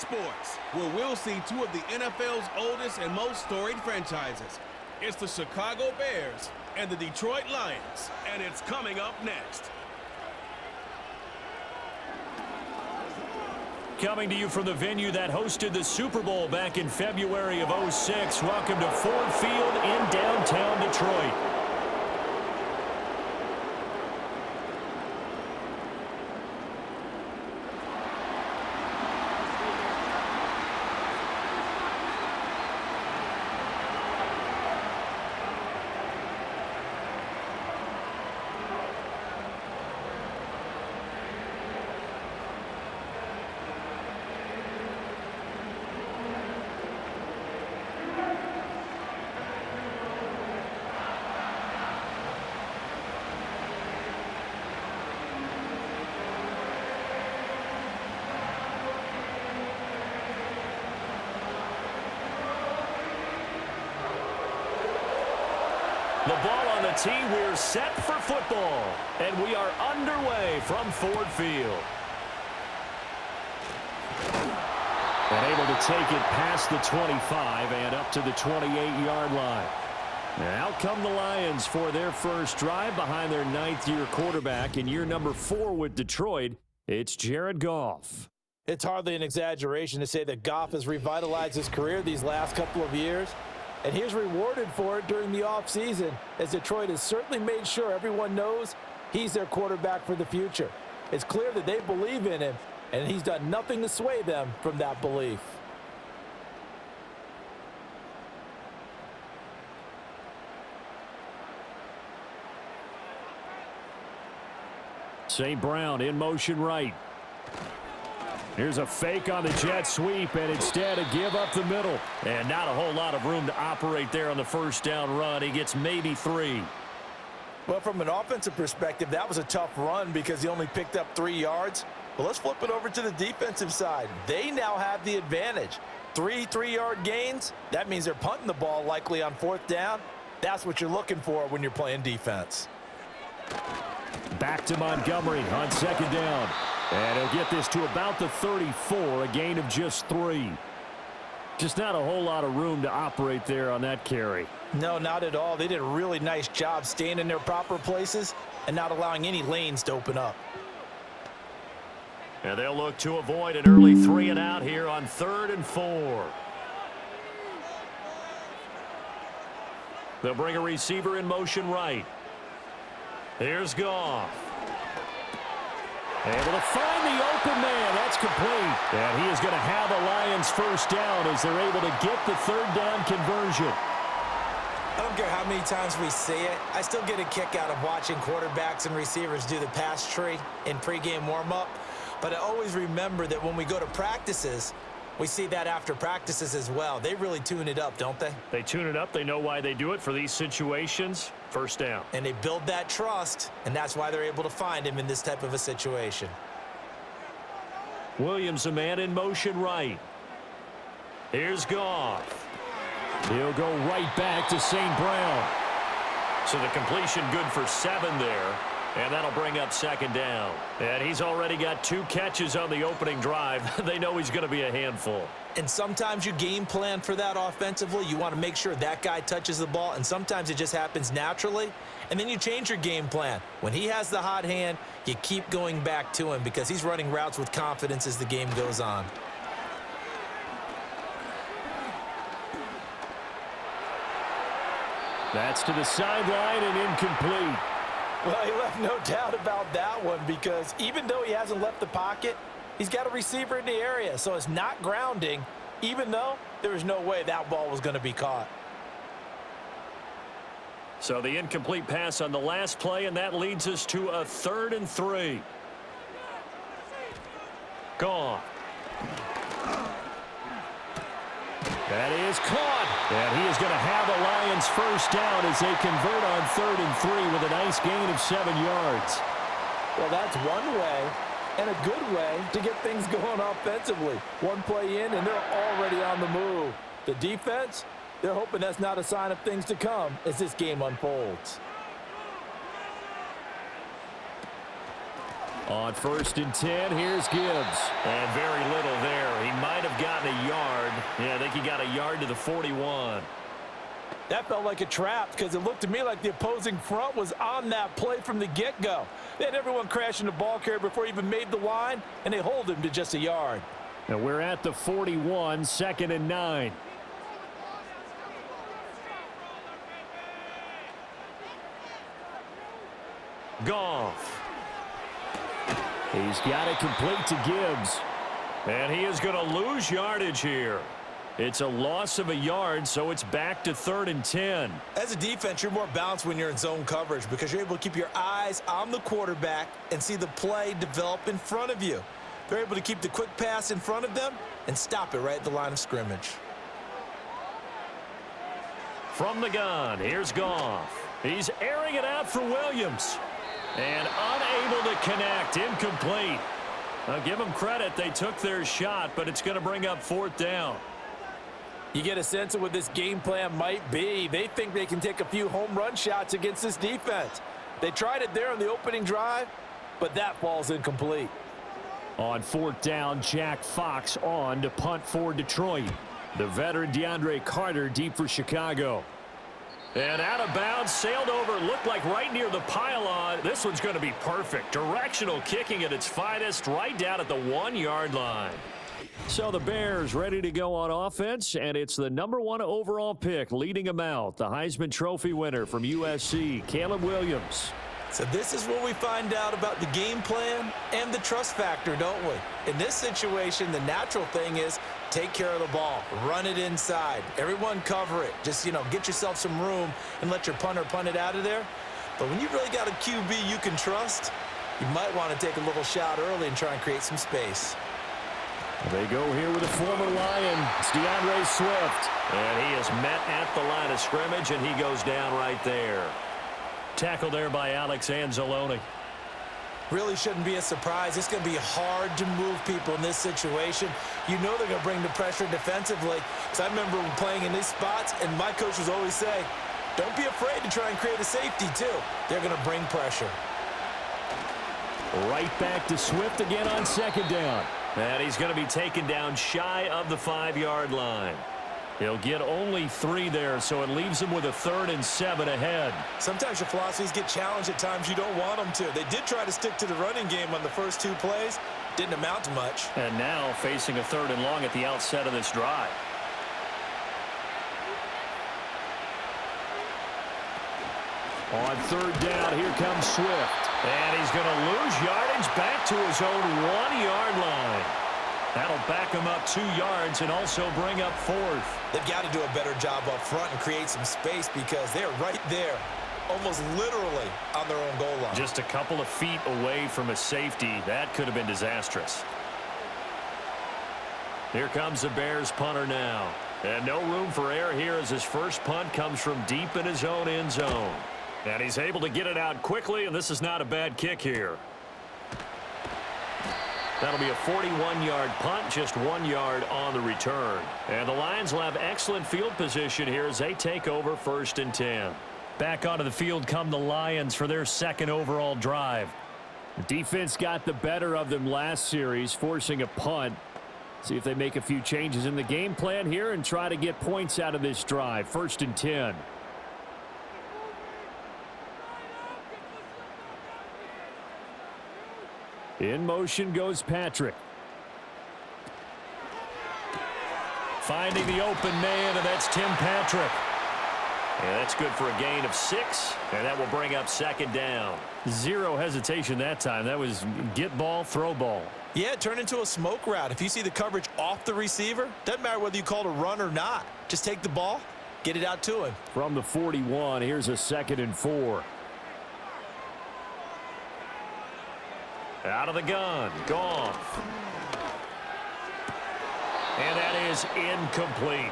sports, where we'll see two of the NFL's oldest and most storied franchises. It's the Chicago Bears and the Detroit Lions, and it's coming up next. Coming to you from the venue that hosted the Super Bowl back in February of '06. Welcome to Ford Field in downtown Detroit. The ball on the tee, we're set for football, and we are underway from Ford Field. And able to take it past the 25 and up to the 28-yard line. Now out come the Lions for their first drive behind their ninth-year quarterback in year number 4 with Detroit. It's Jared Goff. It's hardly an exaggeration to say that Goff has revitalized his career these last couple of years. And he's rewarded for it during the offseason, as Detroit has certainly made sure everyone knows he's their quarterback for the future. It's clear that they believe in him, and he's done nothing to sway them from that belief. St. Brown in motion right. Here's a fake on the jet sweep, and instead a give up the middle. And not a whole lot of room to operate there on the first down run. He gets maybe 3. Well, from an offensive perspective, that was a tough run because he only picked up 3 yards. But let's flip it over to the defensive side. They now have the advantage. 3 3-yard gains, that means they're punting the ball likely on 4th down. That's what you're looking for when you're playing defense. Back to Montgomery on 2nd down. And he'll get this to about the 34, a gain of just 3. Just not a whole lot of room to operate there on that carry. No, not at all. They did a really nice job staying in their proper places and not allowing any lanes to open up. And they'll look to avoid an early 3 and out here on 3rd and 4. They'll bring a receiver in motion right. Here's Goff. Able to find the open man. That's complete. And he is going to have a Lions first down as they're able to get the 3rd down conversion. I don't care how many times we see it. I still get a kick out of watching quarterbacks and receivers do the pass tree in pregame warm-up. But I always remember that when we go to practices, we see that after practices as well. They really tune it up, don't they? They tune it up. They know why they do it for these situations. First down. And they build that trust, and that's why they're able to find him in this type of a situation. Williams, a man in motion right. Here's Goff. He'll go right back to St. Brown. So the completion good for 7 there. And that'll bring up 2nd down. And he's already got 2 catches on the opening drive. They know he's going to be a handful. And sometimes you game plan for that offensively. You want to make sure that guy touches the ball. And sometimes it just happens naturally. And then you change your game plan. When he has the hot hand, you keep going back to him because he's running routes with confidence as the game goes on. That's to the sideline and incomplete. Well, he left no doubt about that one because even though he hasn't left the pocket, he's got a receiver in the area. So it's not grounding, even though there was no way that ball was going to be caught. So the incomplete pass on the last play, and that leads us to a 3rd and 3. Gone. That is caught. And he is going to have a Lions first down as they convert on 3rd and 3 with a nice gain of 7 yards. Well, that's one way and a good way to get things going offensively. One play in, and they're already on the move. The defense, they're hoping that's not a sign of things to come as this game unfolds. On 1st and 10, here's Gibbs. And very little there. He might have got a yard to the 41. That felt like a trap because it looked to me like the opposing front was on that play from the get-go. They had everyone crashing the ball carrier before he even made the line, and they hold him to just a yard. Now we're at the 41, 2nd and 9. Goff. He's got it complete to Gibbs. And he is going to lose yardage here. It's a loss of a yard, so it's back to 3rd and 10. As a defense, you're more balanced when you're in zone coverage because you're able to keep your eyes on the quarterback and see the play develop in front of you. They're able to keep the quick pass in front of them and stop it right at the line of scrimmage. From the gun, here's Goff. He's airing it out for Williams. And unable to connect, incomplete. I'll give them credit, they took their shot, but it's going to bring up 4th down. You get a sense of what this game plan might be. They think they can take a few home run shots against this defense. They tried it there on the opening drive, but that falls incomplete. On 4th down, Jack Fox on to punt for Detroit. The veteran DeAndre Carter deep for Chicago. And out of bounds, sailed over, looked like right near the pylon. This one's going to be perfect. Directional kicking at its finest, right down at the 1-yard line. So the Bears ready to go on offense, and it's the #1 overall pick leading them out, the Heisman Trophy winner from USC, Caleb Williams. So this is where we find out about the game plan and the trust factor, don't we? In this situation, the natural thing is take care of the ball, run it inside, everyone cover it. Just, get yourself some room and let your punter punt it out of there. But when you really got a QB you can trust, you might want to take a little shot early and try and create some space. They go here with a former Lion. It's DeAndre Swift. And he is met at the line of scrimmage, and he goes down right there. Tackled there by Alex Anzalone. Really shouldn't be a surprise. It's going to be hard to move people in this situation. You know they're going to bring the pressure defensively. Because I remember playing in these spots, and my coach was always saying, don't be afraid to try and create a safety, too. They're going to bring pressure. Right back to Swift again on 2nd down. And he's going to be taken down shy of the 5-yard line. He'll get only 3 there, so it leaves him with a 3rd and 7 ahead. Sometimes your philosophies get challenged at times you don't want them to. They did try to stick to the running game on the first 2 plays. Didn't amount to much. And now facing a 3rd and long at the outset of this drive. On 3rd down, here comes Swift. And he's going to lose yardage back to his own 1-yard line. That'll back him up 2 yards and also bring up 4th. They've got to do a better job up front and create some space because they're right there, almost literally on their own goal line. Just a couple of feet away from a safety. That could have been disastrous. Here comes the Bears punter now. And no room for error here as his first punt comes from deep in his own end zone. And he's able to get it out quickly, and this is not a bad kick here. That'll be a 41-yard punt, just 1 yard on the return. And the Lions will have excellent field position here as they take over 1st and 10. Back onto the field come the Lions for their 2nd overall drive. The defense got the better of them last series, forcing a punt. See if they make a few changes in the game plan here and try to get points out of this drive. 1st and 10. In motion goes Patrick. Finding the open man, and that's Tim Patrick. And that's good for a gain of 6, and that will bring up 2nd down. 0 hesitation that time. That was get ball, throw ball. Yeah, it turned into a smoke route. If you see the coverage off the receiver, doesn't matter whether you call it a run or not. Just take the ball, get it out to him. From the 41, here's a 2nd and 4. Out of the gun, Goff. And that is incomplete.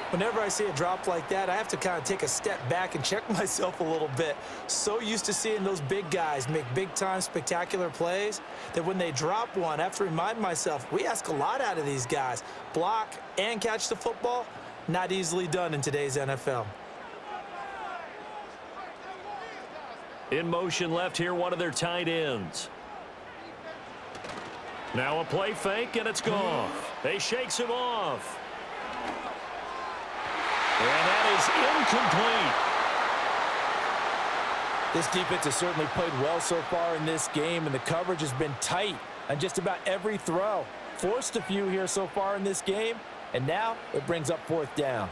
Whenever I see a drop like that, I have to kind of take a step back and check myself a little bit. So used to seeing those big guys make big-time spectacular plays that when they drop one, I have to remind myself, we ask a lot out of these guys. Block and catch the football, not easily done in today's NFL. In motion left here, one of their tight ends. Now a play fake, and it's Goff. They shakes him off. And that is incomplete. This defense has certainly played well so far in this game, and the coverage has been tight on just about every throw. Forced a few here so far in this game, and now it brings up 4th down.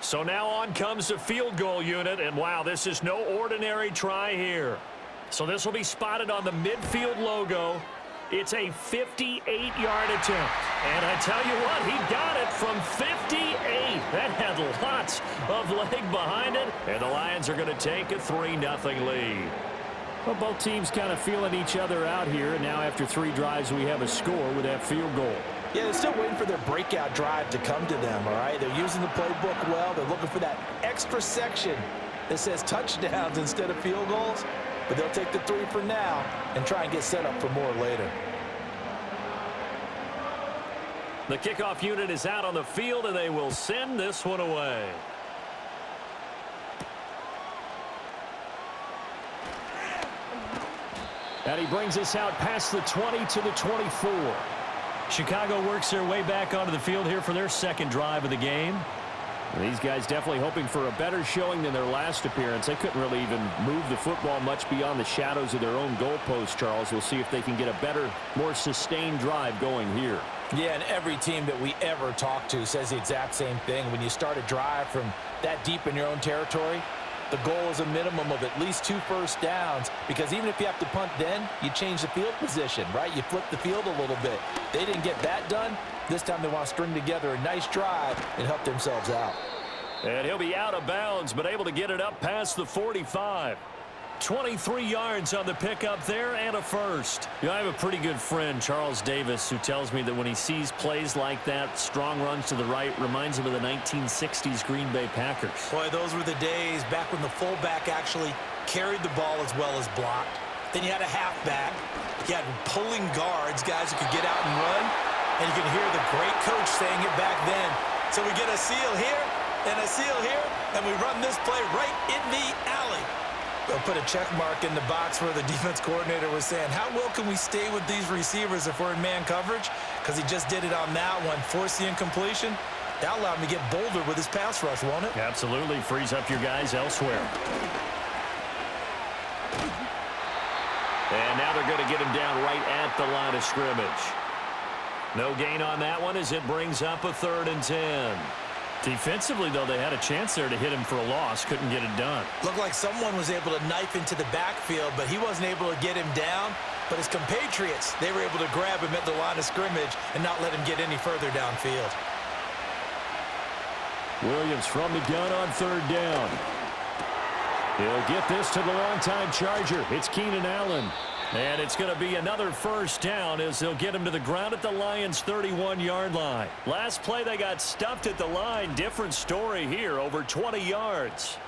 So now on comes the field goal unit, and wow, this is no ordinary try here. So this will be spotted on the midfield logo. It's a 58-yard attempt. And I tell you what, he got it from 58. That had lots of leg behind it. And the Lions are going to take a 3-0 lead. Well, both teams kind of feeling each other out here. And now after 3 drives, we have a score with that field goal. Yeah, they're still waiting for their breakout drive to come to them, all right? They're using the playbook well. They're looking for that extra section that says touchdowns instead of field goals. But they'll take the 3 for now and try and get set up for more later. The kickoff unit is out on the field, and they will send this one away. And he brings us out past the 20 to the 24. Chicago works their way back onto the field here for their second drive of the game. These guys definitely hoping for a better showing than their last appearance. They couldn't really even move the football much beyond the shadows of their own goalpost, Charles. We'll see if they can get a better, more sustained drive going here. Yeah, and every team that we ever talk to says the exact same thing. When you start a drive from that deep in your own territory, the goal is a minimum of at least 2 first downs, because even if you have to punt then, you change the field position, right? You flip the field a little bit. They didn't get that done. This time they want to string together a nice drive and help themselves out. And he'll be out of bounds, but able to get it up past the 45. 23 yards on the pickup there and a first. I have a pretty good friend, Charles Davis, who tells me that when he sees plays like that, strong runs to the right, reminds him of the 1960s Green Bay Packers. Boy, those were the days back when the fullback actually carried the ball as well as blocked. Then you had a halfback. You had pulling guards, guys who could get out and run. And you can hear the great coach saying it back then. So we get a seal here and a seal here, and we run this play right in the alley. They'll put a check mark in the box where the defense coordinator was saying, how well can we stay with these receivers if we're in man coverage? Because he just did it on that one, forced the incompletion. That'll allow him to get bolder with his pass rush, won't it? Absolutely. Frees up your guys elsewhere. And now they're going to get him down right at the line of scrimmage. No gain on that one as it brings up a 3rd and 10. Defensively, though, they had a chance there to hit him for a loss. Couldn't get it done. Looked like someone was able to knife into the backfield, but he wasn't able to get him down. But his compatriots, they were able to grab him at the line of scrimmage and not let him get any further downfield. Williams from the gun on 3rd down. He'll get this to the longtime Charger. It's Keenan Allen. And it's going to be another first down as they'll get him to the ground at the Lions' 31-yard line. Last play, they got stuffed at the line. Different story here, over 20 yards.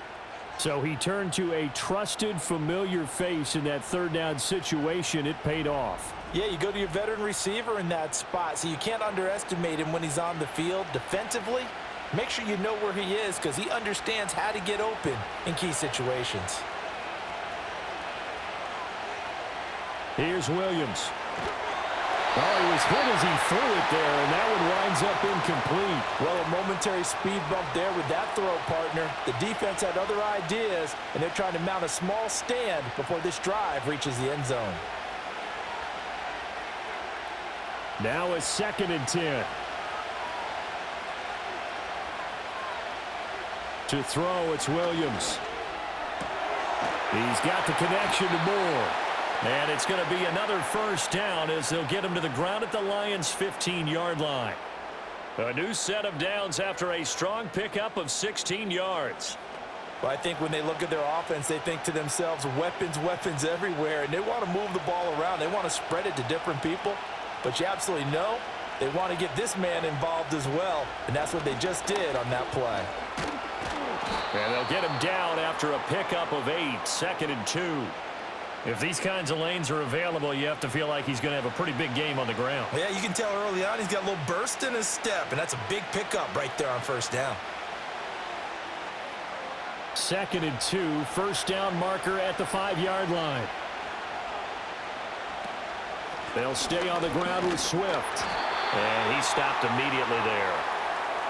So he turned to a trusted, familiar face in that 3rd down situation. It paid off. Yeah, you go to your veteran receiver in that spot, so you can't underestimate him when he's on the field defensively. Make sure you know where he is, because he understands how to get open in key situations. Here's Williams. Oh, he was hit as he threw it there, and that one winds up incomplete. Well, a momentary speed bump there with that throw, partner. The defense had other ideas, and they're trying to mount a small stand before this drive reaches the end zone. Now a 2nd and 10. To throw, it's Williams. He's got the connection to Moore. And it's going to be another first down as they'll get him to the ground at the Lions' 15-yard line. A new set of downs after a strong pickup of 16 yards. Well, I think when they look at their offense, they think to themselves, weapons, weapons everywhere, and they want to move the ball around. They want to spread it to different people, but you absolutely know they want to get this man involved as well, and that's what they just did on that play. And they'll get him down after a pickup of 8, 2nd and 2. If these kinds of lanes are available, you have to feel like he's going to have a pretty big game on the ground. Yeah, you can tell early on he's got a little burst in his step, and that's a big pickup right there on first down. 2nd and 2, first down marker at the 5-yard line. They'll stay on the ground with Swift. And he stopped immediately there.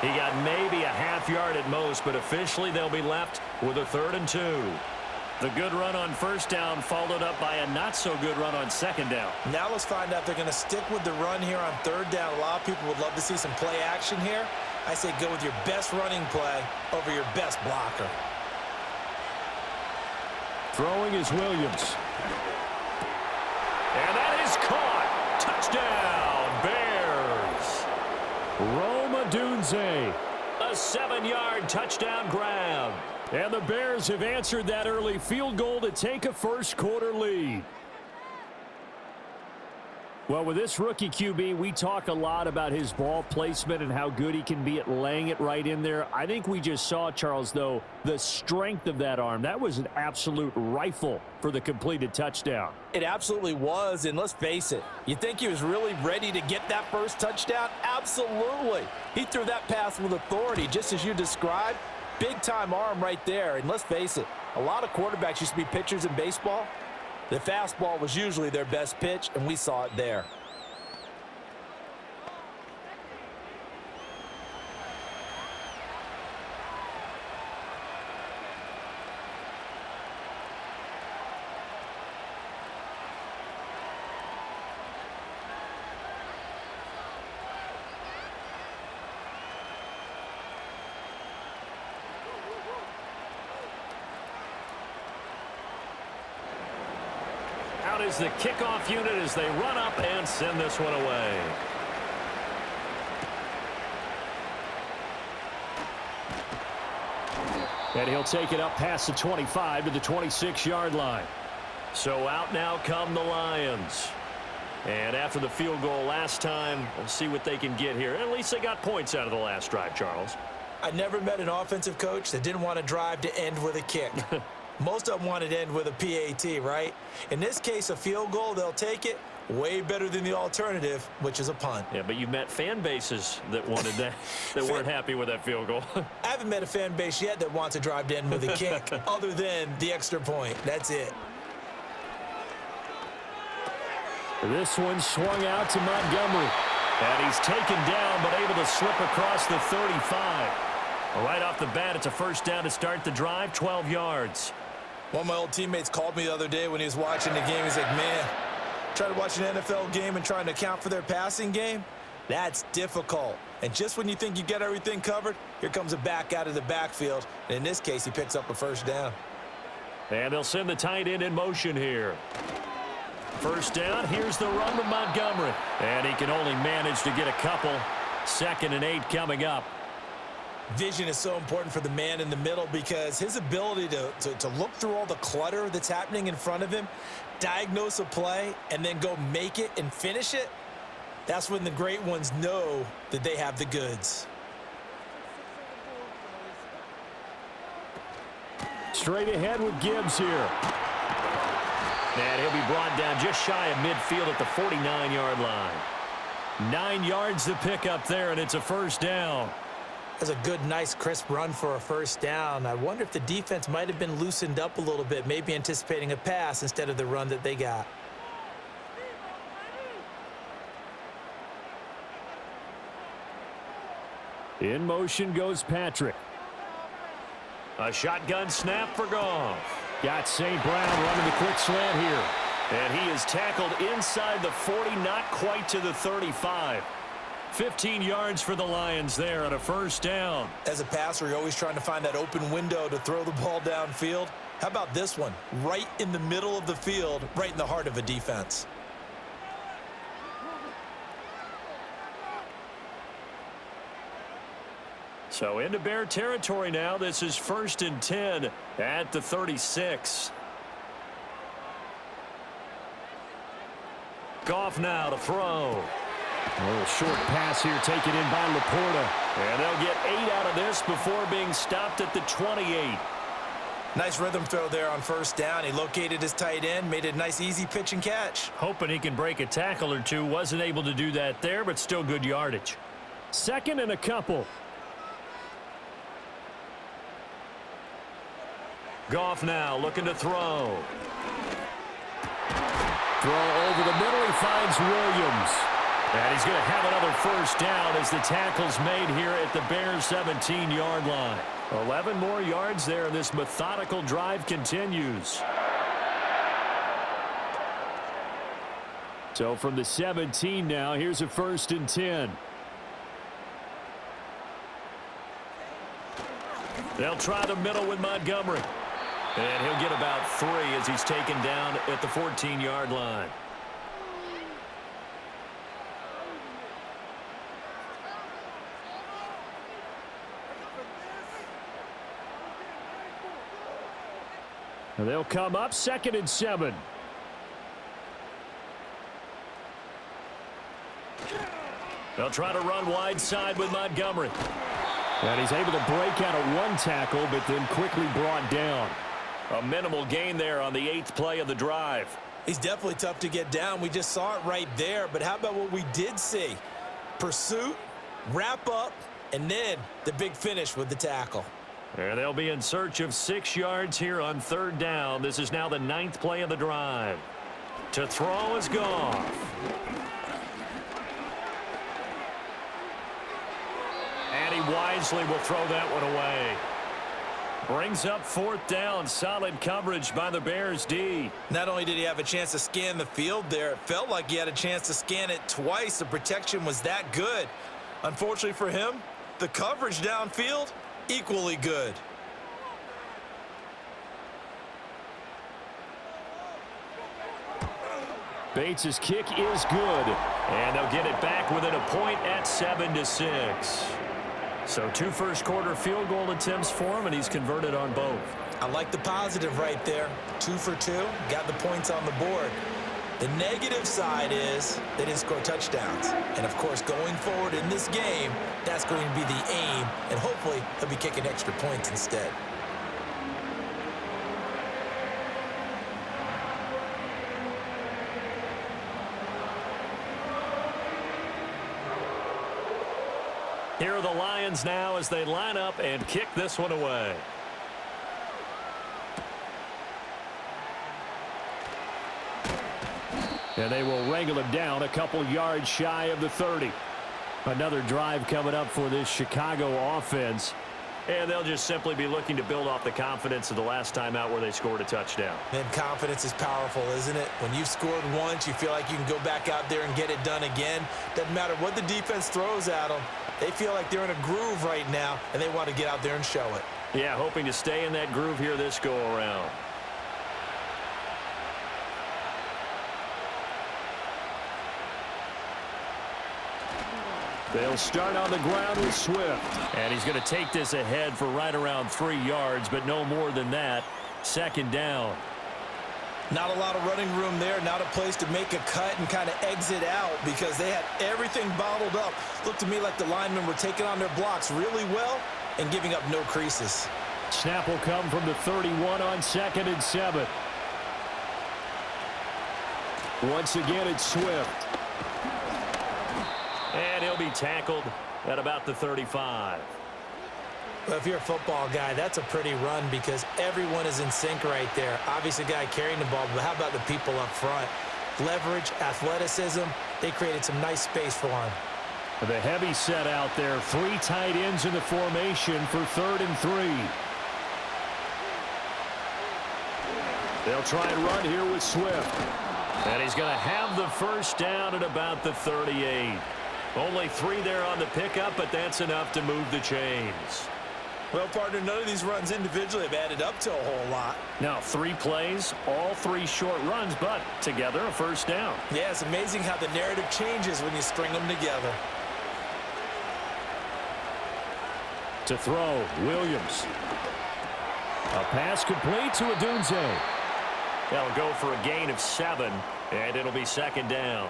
He got maybe a half yard at most, but officially they'll be left with a 3rd and 2. The good run on first down followed up by a not-so-good run on second down. Now let's find out if they're going to stick with the run here on 3rd down. A lot of people would love to see some play action here. I say go with your best running play over your best blocker. Throwing is Williams. And that is caught. Touchdown, Bears. Roma Dunze. A 7-yard touchdown grab. And the Bears have answered that early field goal to take a first-quarter lead. Well, with this rookie QB, we talk a lot about his ball placement and how good he can be at laying it right in there. I think we just saw, Charles, though, the strength of that arm. That was an absolute rifle for the completed touchdown. It absolutely was, and let's face it, you think he was really ready to get that first touchdown? Absolutely. He threw that pass with authority, just as you described. Big-time arm right there, and let's face it, a lot of quarterbacks used to be pitchers in baseball. The fastball was usually their best pitch, and we saw it there. Out is the kickoff unit as they run up and send this one away. And he'll take it up past the 25 to the 26-yard line. So out now come the Lions. And after the field goal last time, we'll see what they can get here. At least they got points out of the last drive, Charles. I never met an offensive coach that didn't want to drive to end with a kick. Most of them wanted to end with a PAT, right? In this case, a field goal, they'll take it. Way better than the alternative, which is a punt. Yeah, but you met fan bases that wanted that, that weren't happy with that field goal. I haven't met a fan base yet that wants to drive to end with a kick other than the extra point. That's it. This one swung out to Montgomery. And he's taken down, but able to slip across the 35. Right off the bat, it's a first down to start the drive, 12 yards. One of my old teammates called me the other day when he was watching the game. He's like, man, trying to watch an NFL game and trying to account for their passing game, that's difficult. And just when you think you get everything covered, here comes a back out of the backfield. And in this case, he picks up a first down. And they'll send the tight end in motion here. First down, here's the run to Montgomery. And he can only manage to get a couple. 2nd and 8 coming up. Vision is so important for the man in the middle because his ability to look through all the clutter that's happening in front of him, diagnose a play, and then go make it and finish it, that's when the great ones know that they have the goods. Straight ahead with Gibbs here. And he'll be brought down just shy of midfield at the 49-yard line. 9 yards to pick up there, and it's a first down. That's a good, nice, crisp run for a first down. I wonder if the defense might have been loosened up a little bit, maybe anticipating a pass instead of the run that they got. In motion goes Patrick. A shotgun snap for Goff. Got St. Brown running the quick slant here. And he is tackled inside the 40, not quite to the 35. 15 yards for the Lions there on a first down. As a passer, you're always trying to find that open window to throw the ball downfield. How about this one? Right in the middle of the field, right in the heart of a defense. So into Bear territory now. This is 1st and 10 at the 36. Goff now to throw. A little short pass here taken in by LePorta. And they'll get 8 out of this before being stopped at the 28. Nice rhythm throw there on first down. He located his tight end, made a nice easy pitch and catch. Hoping he can break a tackle or two. Wasn't able to do that there, but still good yardage. 2nd and a couple. Goff now looking to throw. Throw over the middle. He finds Williams. And he's going to have another first down as the tackle's made here at the Bears' 17-yard line. 11 more yards there, and this methodical drive continues. So from the 17 now, here's a 1st and 10. They'll try the middle with Montgomery. And he'll get about 3 as he's taken down at the 14-yard line. And they'll come up 2nd and 7. They'll try to run wide side with Montgomery. And he's able to break out of 1 tackle, but then quickly brought down. A minimal gain there on the 8th play of the drive. He's definitely tough to get down. We just saw it right there. But how about what we did see? Pursuit, wrap up, and then the big finish with the tackle. And they'll be in search of 6 yards here on 3rd down. This is now the 9th play of the drive. To throw is Goff. And he wisely will throw that one away. Brings up 4th down. Solid coverage by the Bears D. Not only did he have a chance to scan the field there, it felt like he had a chance to scan it twice. The protection was that good. Unfortunately for him, the coverage downfield, equally good. Bates' kick is good. And they'll get it back within a point at 7-6. So 2 first-quarter field goal attempts for him, and he's converted on both. I like the positive right there. 2 for 2, got the points on the board. The negative side is they didn't score touchdowns. And, of course, going forward in this game, that's going to be the aim, and hopefully he'll be kicking extra points instead. Here are the Lions now as they line up and kick this one away. And they will wrangle him down a couple yards shy of the 30. Another drive coming up for this Chicago offense. And they'll just simply be looking to build off the confidence of the last time out where they scored a touchdown. Man, confidence is powerful, isn't it? When you've scored once, you feel like you can go back out there and get it done again. Doesn't matter what the defense throws at them. They feel like they're in a groove right now, and they want to get out there and show it. Yeah, hoping to stay in that groove here this go-around. They'll start on the ground with Swift. And he's going to take this ahead for right around 3 yards, but no more than that. 2nd down. Not a lot of running room there, not a place to make a cut and kind of exit out because they had everything bottled up. Looked to me like the linemen were taking on their blocks really well and giving up no creases. Snap will come from the 31 on 2nd and 7. Once again, it's Swift. And he'll be tackled at about the 35. Well, if you're a football guy, that's a pretty run because everyone is in sync right there. Obviously, a guy carrying the ball, but how about the people up front? Leverage, athleticism, they created some nice space for him. The heavy set out there. 3 tight ends in the formation for 3rd and 3. They'll try and run here with Swift. And he's going to have the first down at about the 38. Only 3 there on the pickup, but that's enough to move the chains. Well, partner, none of these runs individually have added up to a whole lot. Now, 3 plays, all 3 short runs, but together a first down. Yeah, it's amazing how the narrative changes when you string them together. To throw, Williams. A pass complete to Odunze. That'll go for a gain of 7, and it'll be 2nd down.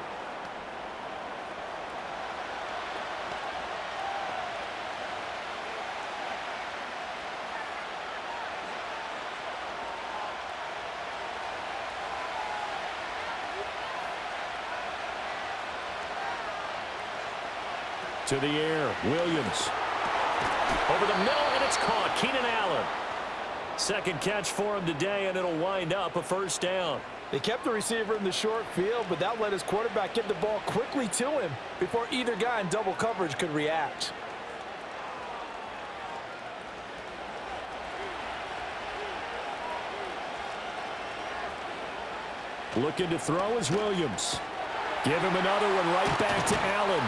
To the air, Williams. Over the middle, and it's caught. Keenan Allen. Second catch for him today, and it'll wind up a first down. They kept the receiver in the short field, but that let his quarterback get the ball quickly to him before either guy in double coverage could react. Looking to throw is Williams. Give him another one right back to Allen.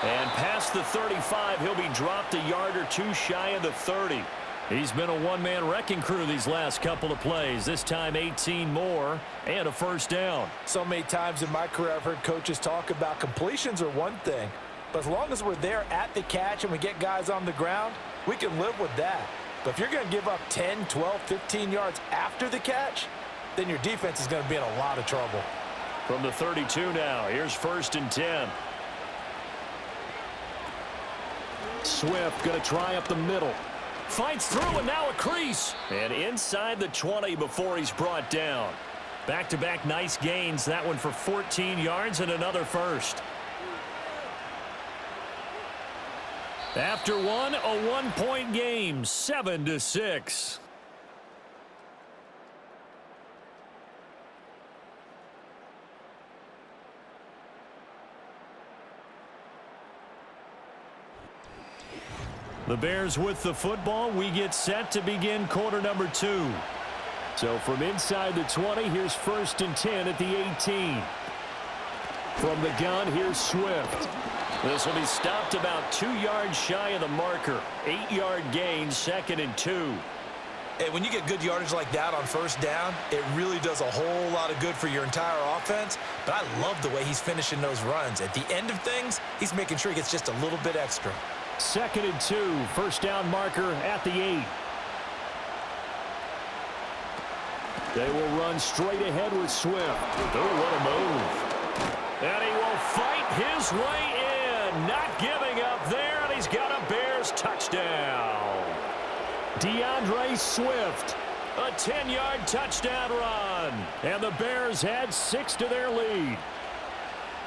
And past the 35, he'll be dropped a yard or two shy of the 30. He's been a one-man wrecking crew these last couple of plays. This time 18 more and a first down. So many times in my career I've heard coaches talk about completions are one thing, but as long as we're there at the catch and we get guys on the ground, we can live with that. But if you're going to give up 10, 12, 15 yards after the catch, then your defense is going to be in a lot of trouble. From the 32 now, here's 1st and 10. Swift going to try up the middle. Fights through and now a crease. And inside the 20 before he's brought down. Back-to-back nice gains. That one for 14 yards and another first. After one, a one-point game, 7-6. The Bears with the football. We get set to begin quarter number 2. So from inside the 20, here's 1st and 10 at the 18. From the gun, here's Swift. This will be stopped about 2 yards shy of the marker. 8-yard gain, 2nd and 2. Hey, when you get good yardage like that on first down, it really does a whole lot of good for your entire offense. But I love the way he's finishing those runs. At the end of things, he's making sure he gets just a little bit extra. 2nd and 2, first down marker at the 8. They will run straight ahead with Swift. Oh, what a move. And he will fight his way in. Not giving up there, and he's got a Bears touchdown. DeAndre Swift, a 10-yard touchdown run. And the Bears add 6 to their lead.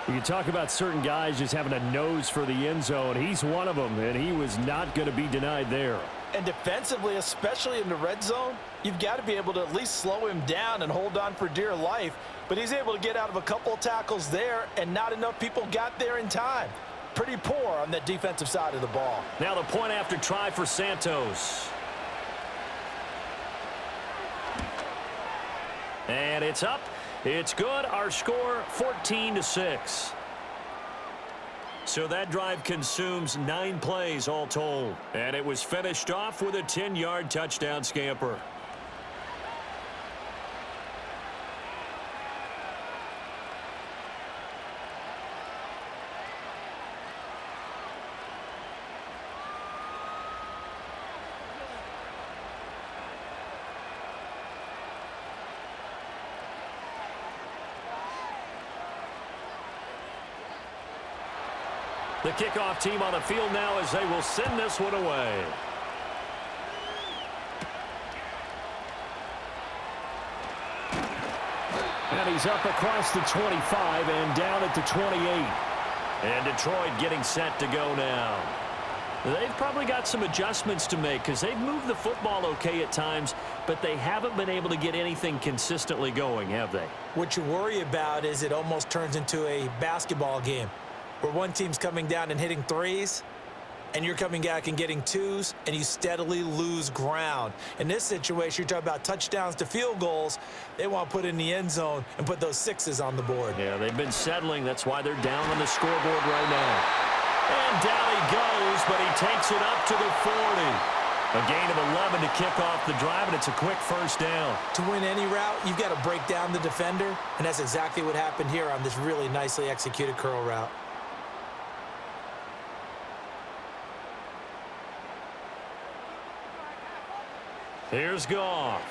You talk about certain guys just having a nose for the end zone. He's one of them, and he was not going to be denied there. And defensively, especially in the red zone, you've got to be able to at least slow him down and hold on for dear life. But he's able to get out of a couple of tackles there, and not enough people got there in time. Pretty poor on that defensive side of the ball. Now the point after try for Santos. And it's up. It's good. Our score, 14-6. So that drive consumes 9 plays all told. And it was finished off with a 10-yard touchdown scamper. The kickoff team on the field now as they will send this one away. And he's up across the 25 and down at the 28. And Detroit getting set to go now. They've probably got some adjustments to make because they've moved the football okay at times, but they haven't been able to get anything consistently going, have they? What you worry about is it almost turns into a basketball game, where one team's coming down and hitting threes, and you're coming back and getting twos, and you steadily lose ground. In this situation, you're talking about touchdowns to field goals. They want to put in the end zone and put those 6s on the board. Yeah, they've been settling. That's why they're down on the scoreboard right now. And down he goes, but he takes it up to the 40. A gain of 11 to kick off the drive, and it's a quick first down. To win any route, you've got to break down the defender, and that's exactly what happened here on this really nicely executed curl route. Here's Goff.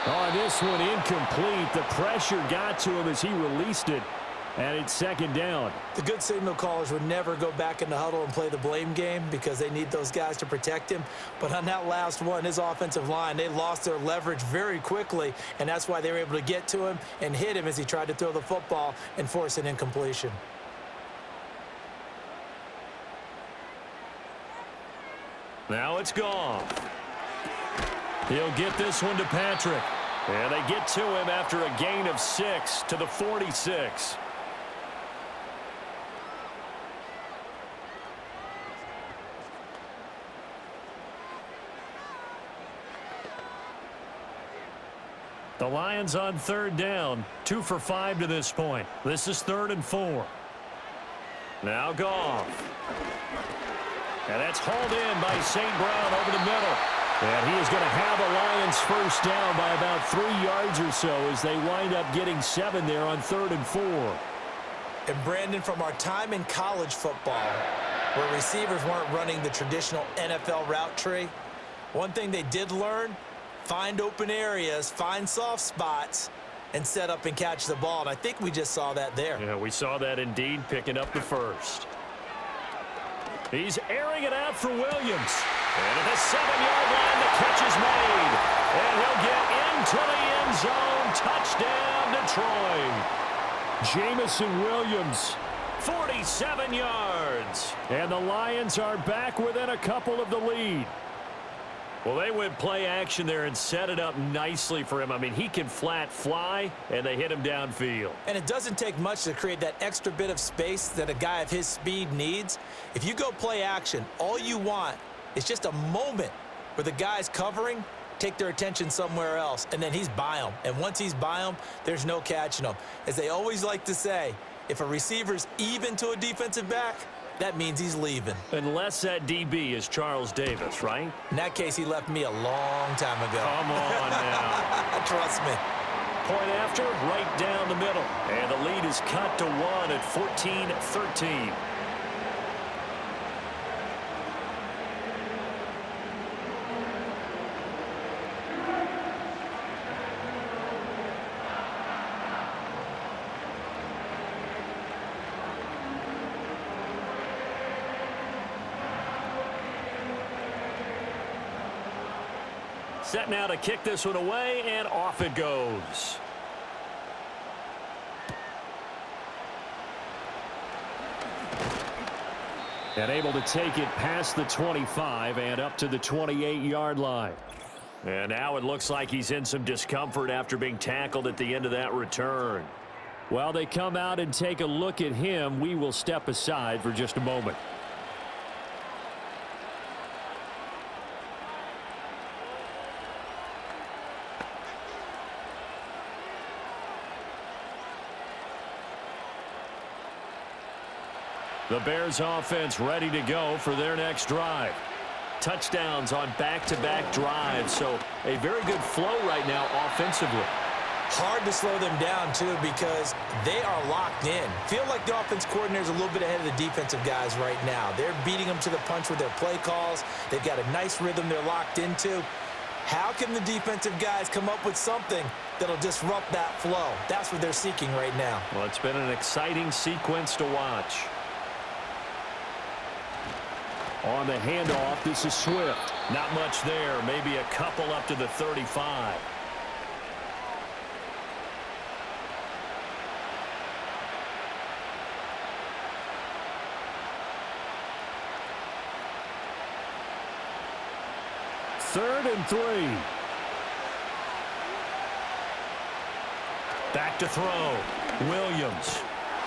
Oh, this one incomplete. The pressure got to him as he released it, and it's 2nd down. The good signal callers would never go back in the huddle and play the blame game because they need those guys to protect him. But on that last one, his offensive line, they lost their leverage very quickly, and that's why they were able to get to him and hit him as he tried to throw the football and force an incompletion. Now it's Goff. He'll get this one to Patrick. And they get to him after a gain of 6 to the 46. The Lions on 3rd down, 2 for 5 to this point. This is 3rd and 4. Now Goff. And that's hauled in by St. Brown over the middle. And he is going to have a Lions first down by about 3 yards or so as they wind up getting 7 there on 3rd and 4. And Brandon, from our time in college football, where receivers weren't running the traditional NFL route tree, one thing they did learn, find open areas, find soft spots, and set up and catch the ball. And I think we just saw that there. Yeah, we saw that indeed, picking up the first. He's airing it out for Williams. And at the 7-yard line, the catch is made. And he'll get into the end zone. Touchdown, Detroit. Jamison Williams, 47 yards. And the Lions are back within a couple of the lead. Well, they went play action there and set it up nicely for him. I mean, he can flat fly, and they hit him downfield. And it doesn't take much to create that extra bit of space that a guy of his speed needs. If you go play action, all you want is just a moment where the guy's covering, take their attention somewhere else, and then he's by him. And once he's by him, there's no catching him. As they always like to say, if a receiver's even to a defensive back, that means he's leaving. Unless that DB is Charles Davis, right? In that case, he left me a long time ago. Come on now. Trust me. Point after, right down the middle. And the lead is cut to 1 at 14-13. Set now to kick this one away, and off it goes. And able to take it past the 25 and up to the 28-yard line. And now it looks like he's in some discomfort after being tackled at the end of that return. While they come out and take a look at him, we will step aside for just a moment. The Bears offense ready to go for their next drive. Touchdowns on back-to-back drives, so a very good flow right now offensively. Hard to slow them down, too, because they are locked in. Feel like the offense coordinator is a little bit ahead of the defensive guys right now. They're beating them to the punch with their play calls. They've got a nice rhythm they're locked into. How can the defensive guys come up with something that'll disrupt that flow? That's what they're seeking right now. Well, it's been an exciting sequence to watch. On the handoff, this is Swift. Not much there. Maybe a couple up to the 35. Third and 3. Back to throw. Williams.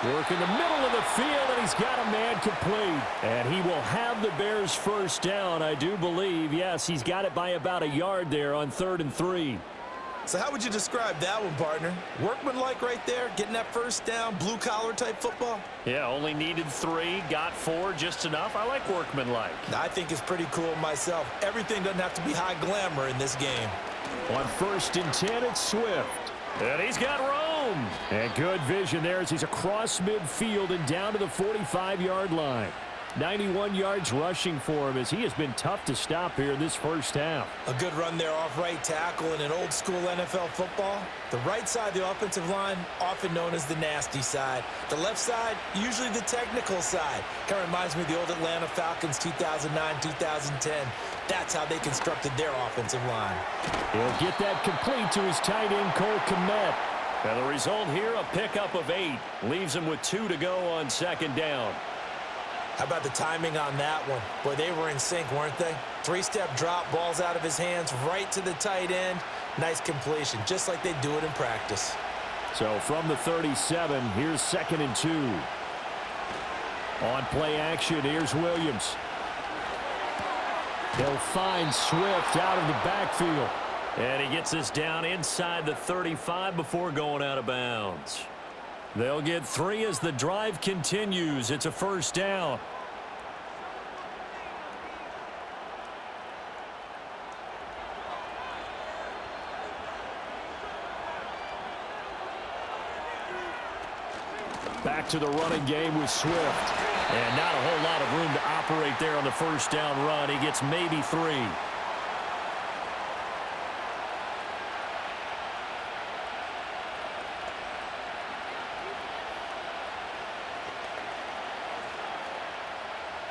Work in the middle of the field, and he's got a man complete. And he will have the Bears first down, I do believe. Yes, he's got it by about a yard there on 3rd and 3. So how would you describe that one, partner? Workmanlike right there, getting that first down, blue-collar type football? Yeah, only needed 3, got 4, just enough. I like workmanlike. I think it's pretty cool myself. Everything doesn't have to be high glamour in this game. On 1st and 10, it's Swift. And he's got room. And good vision there as he's across midfield and down to the 45-yard line. 91 yards rushing for him as he has been tough to stop here in this first half. A good run there off right tackle in an old-school NFL football. The right side of the offensive line, often known as the nasty side. The left side, usually the technical side. Kind of reminds me of the old Atlanta Falcons 2009-2010. That's how they constructed their offensive line. He'll get that complete to his tight end, Cole Kmet. And the result here, a pickup of 8. Leaves him with 2 to go on 2nd down. How about the timing on that one? Boy, they were in sync, weren't they? Three-step drop, balls out of his hands, right to the tight end. Nice completion, just like they do it in practice. So from the 37, here's 2nd and 2. On play action, here's Williams. He'll find Swift out of the backfield. And he gets this down inside the 35 before going out of bounds. They'll get 3 as the drive continues. It's a first down. Back to the running game with Swift. And not a whole lot of room to operate there on the first down run. He gets maybe 3.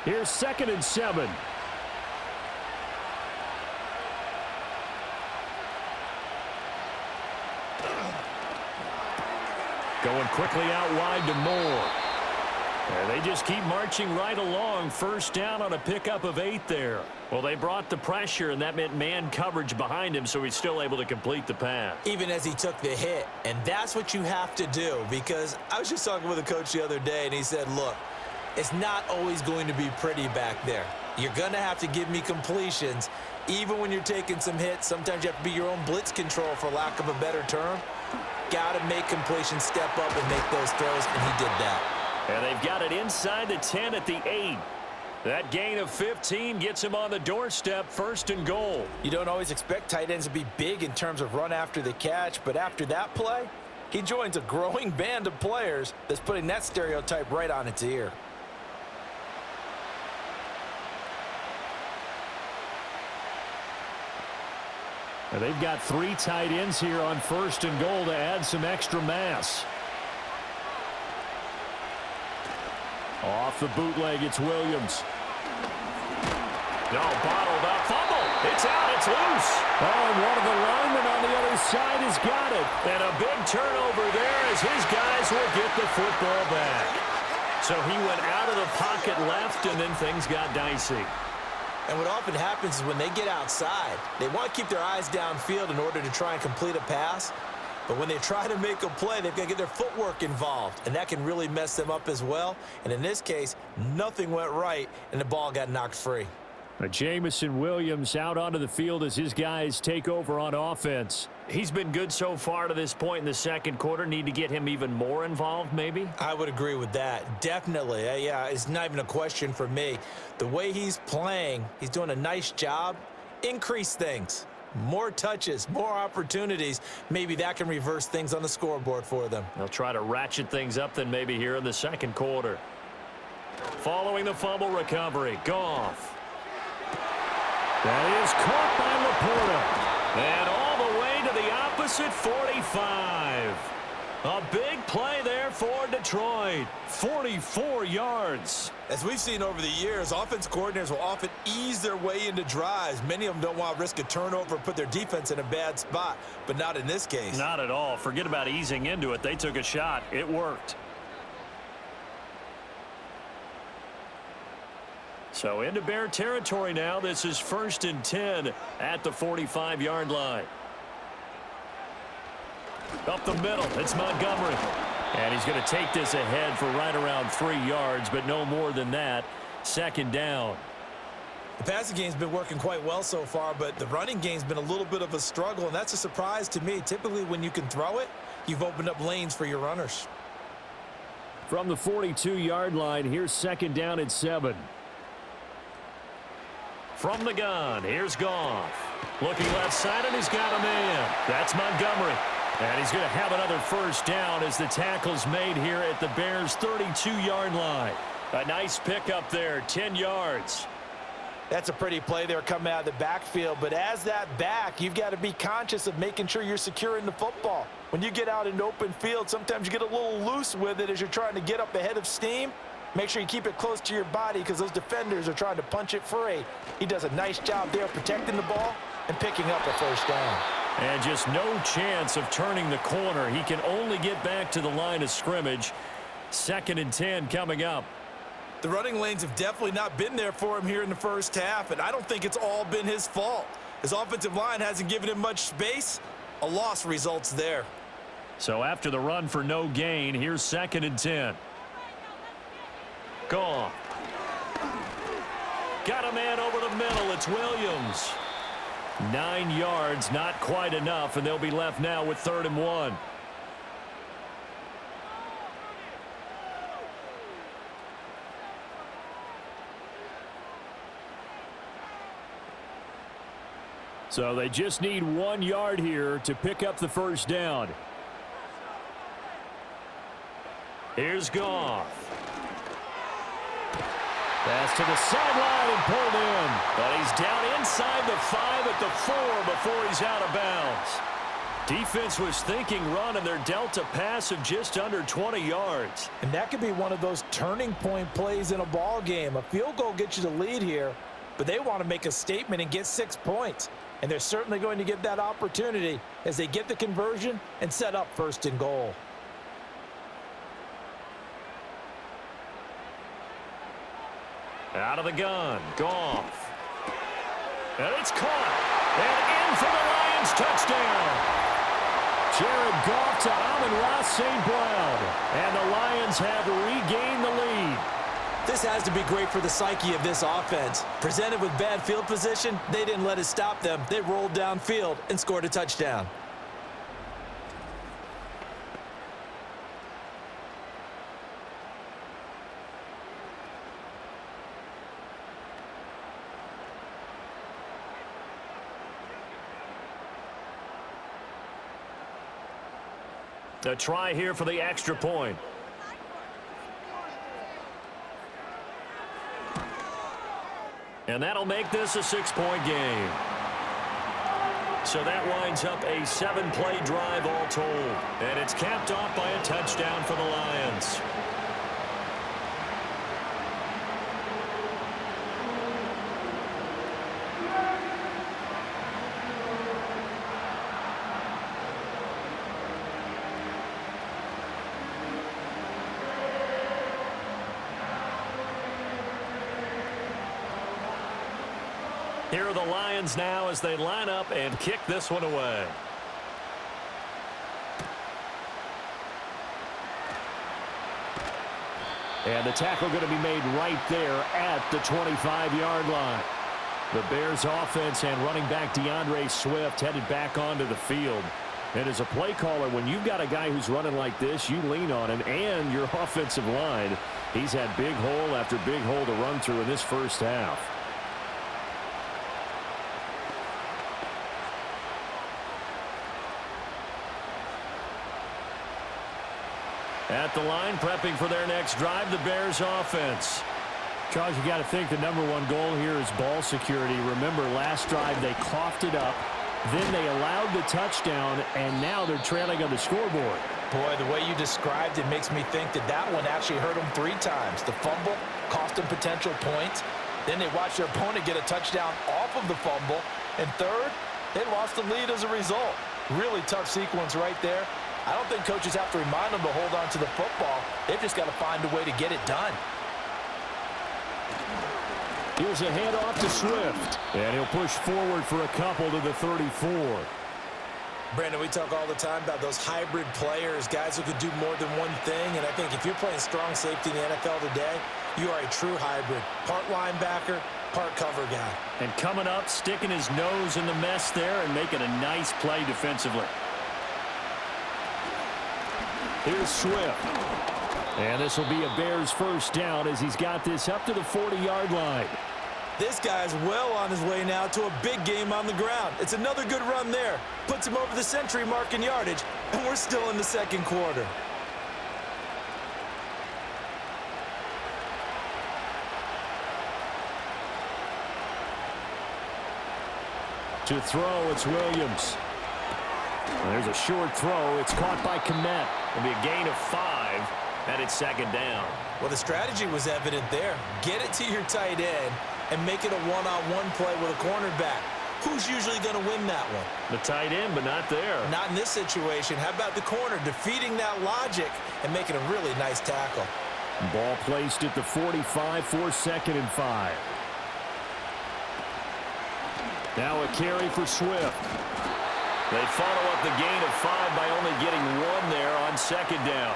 Here's 2nd and 7. Going quickly out wide to Moore. And they just keep marching right along. First down on a pickup of 8 there. Well, they brought the pressure, and that meant man coverage behind him, so he's still able to complete the pass. Even as he took the hit, and that's what you have to do, because I was just talking with a coach the other day, and he said, look, it's not always going to be pretty back there. You're going to have to give me completions. Even when you're taking some hits, sometimes you have to be your own blitz control, for lack of a better term. Got to make completions, step up, and make those throws, and he did that. And they've got it inside the 10 at the 8. That gain of 15 gets him on the doorstep, 1st and goal. You don't always expect tight ends to be big in terms of run after the catch, but after that play, he joins a growing band of players that's putting that stereotype right on its ear. And they've got 3 tight ends here on 1st and goal to add some extra mass. Off the bootleg, it's Williams. No, bottled up, fumble. It's out, it's loose. Oh, and one of the linemen on the other side has got it. And a big turnover there as his guys will get the football back. So he went out of the pocket left, and then things got dicey. And what often happens is when they get outside, they want to keep their eyes downfield in order to try and complete a pass. But when they try to make a play, they've got to get their footwork involved, and that can really mess them up as well. And in this case, nothing went right, and the ball got knocked free. Jamison Williams out onto the field as his guys take over on offense. He's been good so far to this point in the second quarter. Need to get him even more involved, maybe? I would agree with that. Definitely. Yeah, it's not even a question for me. The way he's playing, he's doing a nice job. Increase things. More touches, more opportunities. Maybe that can reverse things on the scoreboard for them. They'll try to ratchet things up then maybe here in the second quarter. Following the fumble recovery, Goff. That is caught by LePorta. And all the way to the opposite 45. A big play there for Detroit. 44 yards. As we've seen over the years, offense coordinators will often ease their way into drives. Many of them don't want to risk a turnover or put their defense in a bad spot, but not in this case. Not at all. Forget about easing into it. They took a shot. It worked. So into Bear territory now. This is 1st and 10 at the 45-yard line. Up the middle, it's Montgomery. And he's going to take this ahead for right around 3 yards, but no more than that. 2nd down. The passing game's been working quite well so far, but the running game's been a little bit of a struggle, and that's a surprise to me. Typically, when you can throw it, you've opened up lanes for your runners. From the 42-yard line, here's 2nd down and 7. From the gun, here's Goff. Looking left side, and he's got a man. That's Montgomery. And he's going to have another first down as the tackle's made here at the Bears' 32-yard line. A nice pickup there, 10 yards. That's a pretty play there coming out of the backfield, but as that back, you've got to be conscious of making sure you're securing the football. When you get out in open field, sometimes you get a little loose with it as you're trying to get up ahead of steam. Make sure you keep it close to your body because those defenders are trying to punch it free. He does a nice job there protecting the ball and picking up a first down. And just no chance of turning the corner. He can only get back to the line of scrimmage. 2nd and 10 coming up. The running lanes have definitely not been there for him here in the first half, and I don't think it's all been his fault. His offensive line hasn't given him much space. A loss results there. So after the run for no gain, here's 2nd and 10. Gone. Got a man over the middle. It's Williams. 9 yards, not quite enough, and they'll be left now with 3rd and 1. So they just need 1 yard here to pick up the first down. Here's Goff. Pass to the sideline and pulled in. But he's down inside the 5 at the 4 before he's out of bounds. Defense was thinking run, and they're dealt a pass of just under 20 yards. And that could be one of those turning point plays in a ball game. A field goal gets you the lead here, but they want to make a statement and get 6 points. And they're certainly going to get that opportunity as they get the conversion and set up 1st and goal. Out of the gun, Goff. And it's caught. And in for the Lions touchdown. Jared Goff to Amon-Ra St. Brown. And the Lions have regained the lead. This has to be great for the psyche of this offense. Presented with bad field position, they didn't let it stop them. They rolled downfield and scored a touchdown. A try here for the extra point. And that'll make this a 6-point game. So that winds up a 7-play drive all told. And it's capped off by a touchdown for the Lions. Here are the Lions now as they line up and kick this one away. And the tackle going to be made right there at the 25-yard line. The Bears offense and running back DeAndre Swift headed back onto the field. And as a play caller, when you've got a guy who's running like this, you lean on him and your offensive line. He's had big hole after big hole to run through in this first half. At the line, prepping for their next drive, the Bears offense. Charles, you got to think the #1 goal here is ball security. Remember, last drive they coughed it up, then they allowed the touchdown, and now they're trailing on the scoreboard. Boy, the way you described it makes me think that that one actually hurt them 3 times. The fumble cost them potential points. Then they watched their opponent get a touchdown off of the fumble. And third, they lost the lead as a result. Really tough sequence right there. I don't think coaches have to remind them to hold on to the football. They've just got to find a way to get it done. Here's a handoff to Swift. And he'll push forward for a couple to the 34. Brandon, we talk all the time about those hybrid players, guys who could do more than one thing. And I think if you're playing strong safety in the NFL today, you are a true hybrid. Part linebacker, part cover guy. And coming up, sticking his nose in the mess there and making a nice play defensively. Here's Swift. And this will be a Bears first down as he's got this up to the 40-yard line. This guy's well on his way now to a big game on the ground. It's another good run there. Puts him over the century mark in yardage, and we're still in the second quarter. To throw, it's Williams. And there's a short throw. It's caught by Kmet. It'll be a gain of 5, and it's second down. Well, the strategy was evident there. Get it to your tight end and make it a one-on-one play with a cornerback. Who's usually going to win that one? The tight end, but not there. Not in this situation. How about the corner defeating that logic and making a really nice tackle? Ball placed at the 45 for 2nd and 5. Now a carry for Swift. They follow up the gain of 5 by only getting 1 there on 2nd down.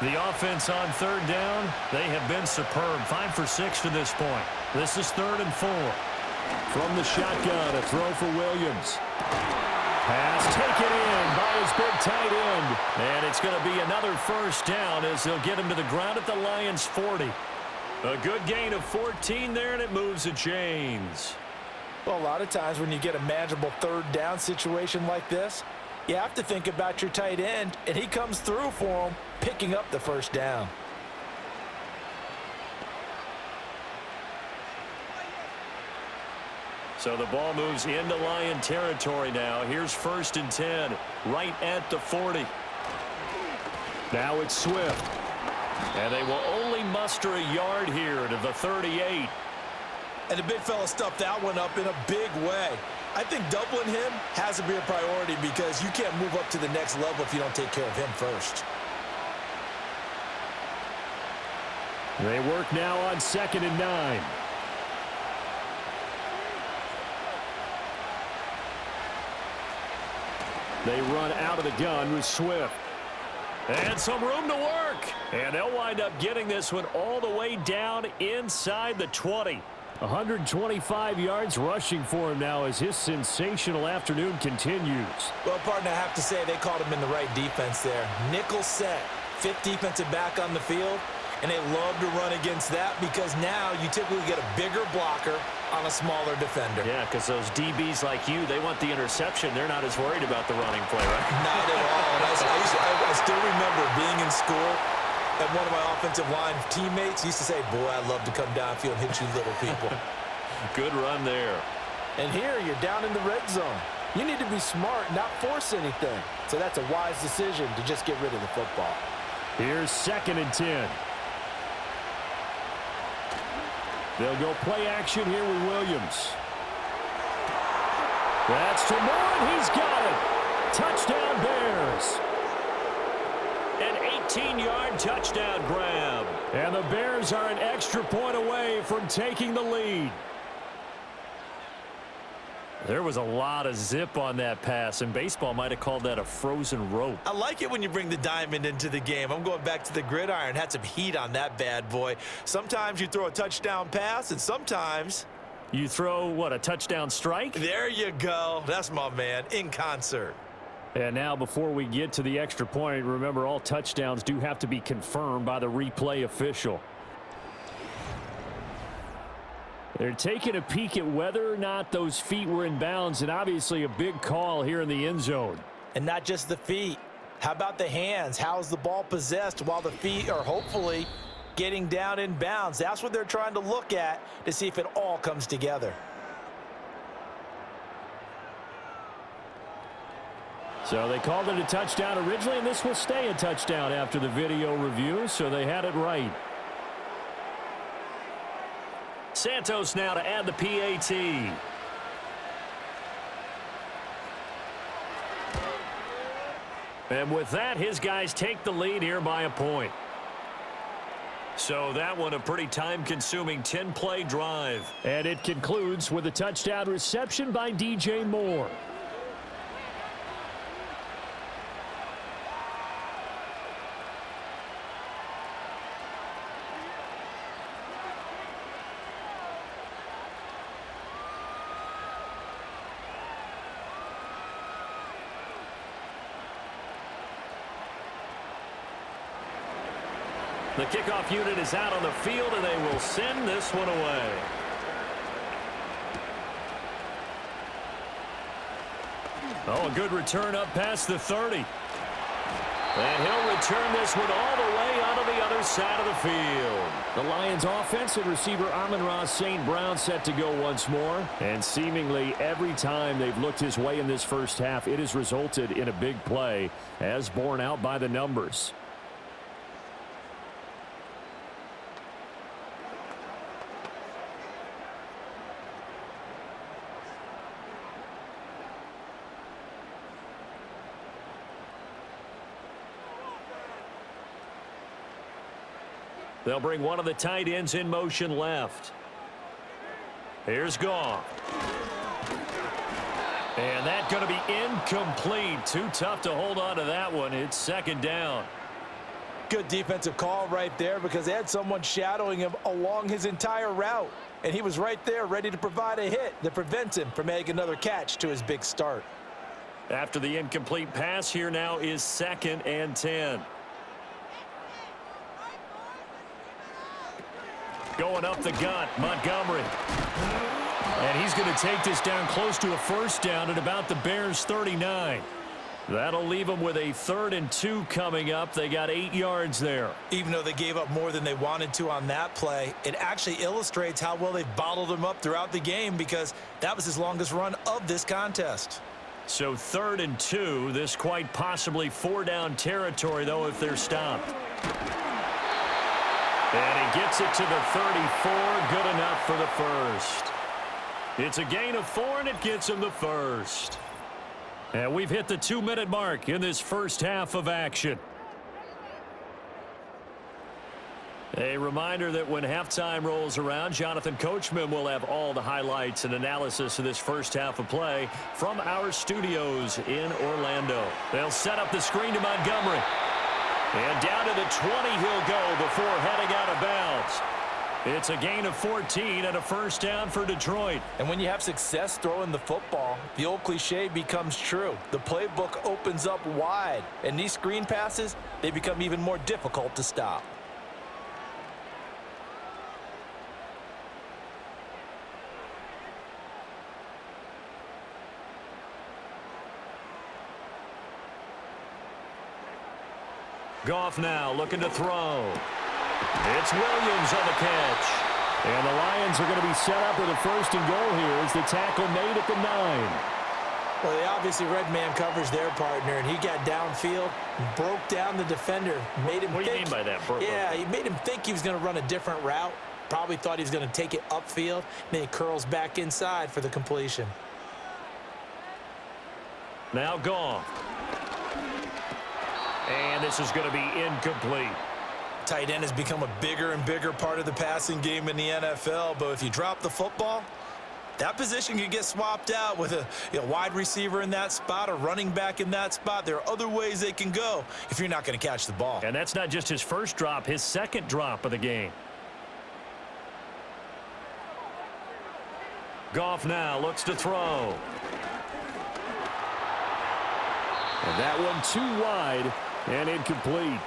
The offense on 3rd down, they have been superb. 5 for 6 to this point. This is 3rd and 4. From the shotgun, a throw for Williams. Pass taken in by his big tight end. And it's going to be another 1st down as they'll get him to the ground at the Lions' 40. A good gain of 14 there, and it moves the chains. Well, a lot of times when you get a manageable 3rd down situation like this, you have to think about your tight end, and he comes through for him, picking up the 1st down. So the ball moves into Lion territory now. Here's 1st and 10, right at the 40. Now it's Swift. And they will only muster a yard here to the 38. And the big fella stuffed that one up in a big way. I think doubling him has to be a priority because you can't move up to the next level if you don't take care of him first. They work now on 2nd and 9. They run out of the gun with Swift. And some room to work. And they'll wind up getting this one all the way down inside the 20. 125 yards rushing for him now as his sensational afternoon continues. Well, partner, I have to say they called him in the right defense there. Nickel set, 5th defensive back on the field, and they love to run against that because now you typically get a bigger blocker on a smaller defender. Yeah, because those DBs like you, they want the interception. They're not as worried about the running play, right? Not at all. And I still remember being in school, and one of my offensive line teammates used to say, boy, I'd love to come downfield and hit you little people. Good run there. And here you're down in the red zone. You need to be smart, not force anything. So that's a wise decision to just get rid of the football. Here's 2nd and 10. They'll go play action here with Williams. That's to Moore, and he's got it. Touchdown, Bears. An 18-yard touchdown grab. And the Bears are an extra point away from taking the lead. There was a lot of zip on that pass, and baseball might have called that a frozen rope. I like it when you bring the diamond into the game. I'm going back to the gridiron. Had some heat on that bad boy. Sometimes you throw a touchdown pass, and sometimes you throw, what, a touchdown strike? There you go. That's my man, in concert. And now before we get to the extra point, remember all touchdowns do have to be confirmed by the replay official. They're taking a peek at whether or not those feet were in bounds, and obviously a big call here in the end zone. And not just the feet. How about the hands? How's the ball possessed while the feet are hopefully getting down in bounds? That's what they're trying to look at to see if it all comes together. So they called it a touchdown originally, and this will stay a touchdown after the video review, so they had it right. Santos now to add the PAT. And with that, his guys take the lead here by a point. So that one a pretty time-consuming 10-play drive. And it concludes with a touchdown reception by DJ Moore. The kickoff unit is out on the field, and they will send this one away. Oh, a good return up past the 30. And he'll return this one all the way onto the other side of the field. The Lions offense and receiver Amon-Ra St. Brown set to go once more. And seemingly every time they've looked his way in this first half, it has resulted in a big play, as borne out by the numbers. They'll bring one of the tight ends in motion left. Here's Goff. And that's going to be incomplete. Too tough to hold on to that one. It's second down. Good defensive call right there because they had someone shadowing him along his entire route. And he was right there ready to provide a hit that prevents him from making another catch to his big start. After the incomplete pass, here now is 2nd and 10. Going up the gut, Montgomery. And he's going to take this down close to a first down at about the Bears' 39. That'll leave them with a 3rd and 2 coming up. They got 8 yards there. Even though they gave up more than they wanted to on that play, it actually illustrates how well they've bottled him up throughout the game because that was his longest run of this contest. So 3rd and 2, this quite possibly 4-down territory, though, if they're stopped. And he gets it to the 34, good enough for the first. It's a gain of 4, and it gets him the first. And we've hit the 2-minute mark in this first half of action. A reminder that when halftime rolls around, Jonathan Coachman will have all the highlights and analysis of this first half of play from our studios in Orlando. They'll set up the screen to Montgomery. And down to the 20 he'll go before heading out of bounds. It's a gain of 14 and a first down for Detroit. And when you have success throwing the football, the old cliche becomes true. The playbook opens up wide, and these screen passes, they become even more difficult to stop. Goff now looking to throw. It's Williams on the catch. And the Lions are going to be set up with a 1st and goal here as the tackle made at the 9. Well, they obviously red man covers their partner, and he got downfield, broke down the defender, made him What do you think. mean by that, bro? Yeah, he made him think he was going to run a different route. Probably thought he was going to take it upfield. Then he curls back inside for the completion. Now Goff. And this is going to be incomplete. Tight end has become a bigger and bigger part of the passing game in the NFL, but if you drop the football, that position can get swapped out with a wide receiver in that spot, a running back in that spot. There are other ways they can go if you're not going to catch the ball. And that's not just his first drop, his 2nd drop of the game. Goff now looks to throw. And that one too wide and incomplete.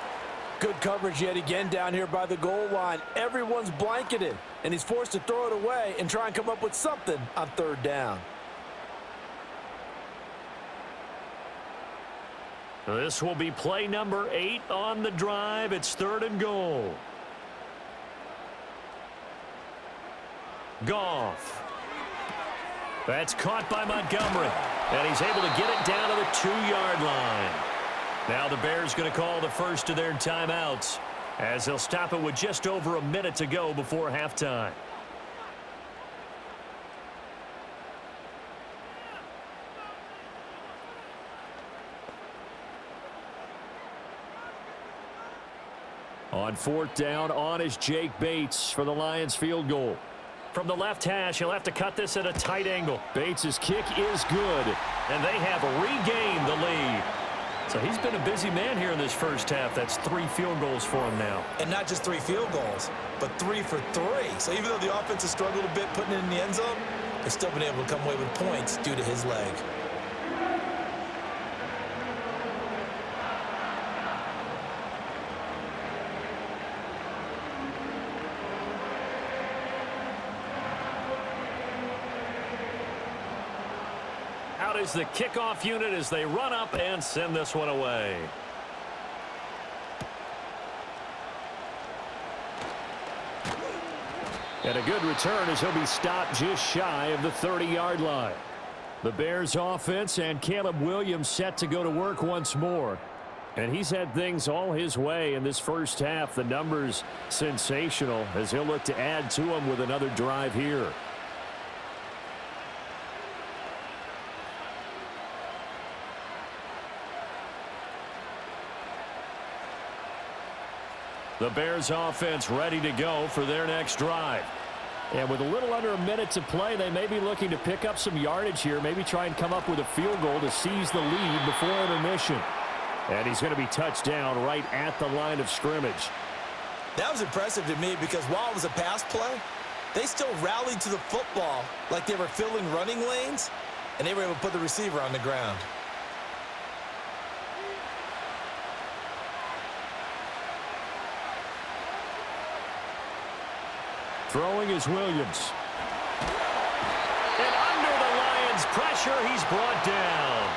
Good coverage yet again down here by the goal line. Everyone's blanketed, and he's forced to throw it away and try and come up with something on 3rd down. This will be play number 8 on the drive. It's 3rd and goal. Goff. That's caught by Montgomery, and he's able to get it down to the 2-yard line. Now the Bears going to call the first of their timeouts as they'll stop it with just over a minute to go before halftime. On 4th down, on is Jake Bates for the Lions field goal. From the left hash, he'll have to cut this at a tight angle. Bates' kick is good. And they have regained the lead. So he's been a busy man here in this first half. That's 3 field goals for him now. And not just 3 field goals, but 3 for 3. So even though the offense has struggled a bit putting it in the end zone, they've still been able to come away with points due to his leg. Out is the kickoff unit as they run up and send this one away. And a good return as he'll be stopped just shy of the 30-yard line. The Bears offense and Caleb Williams set to go to work once more. And he's had things all his way in this first half. The numbers sensational as he'll look to add to them with another drive here. The Bears offense ready to go for their next drive. And with a little under a minute to play, they may be looking to pick up some yardage here, maybe try and come up with a field goal to seize the lead before intermission. And he's going to be touched down right at the line of scrimmage. That was impressive to me because while it was a pass play, they still rallied to the football like they were filling running lanes, and they were able to put the receiver on the ground. Throwing is Williams. And under the Lions' pressure, he's brought down.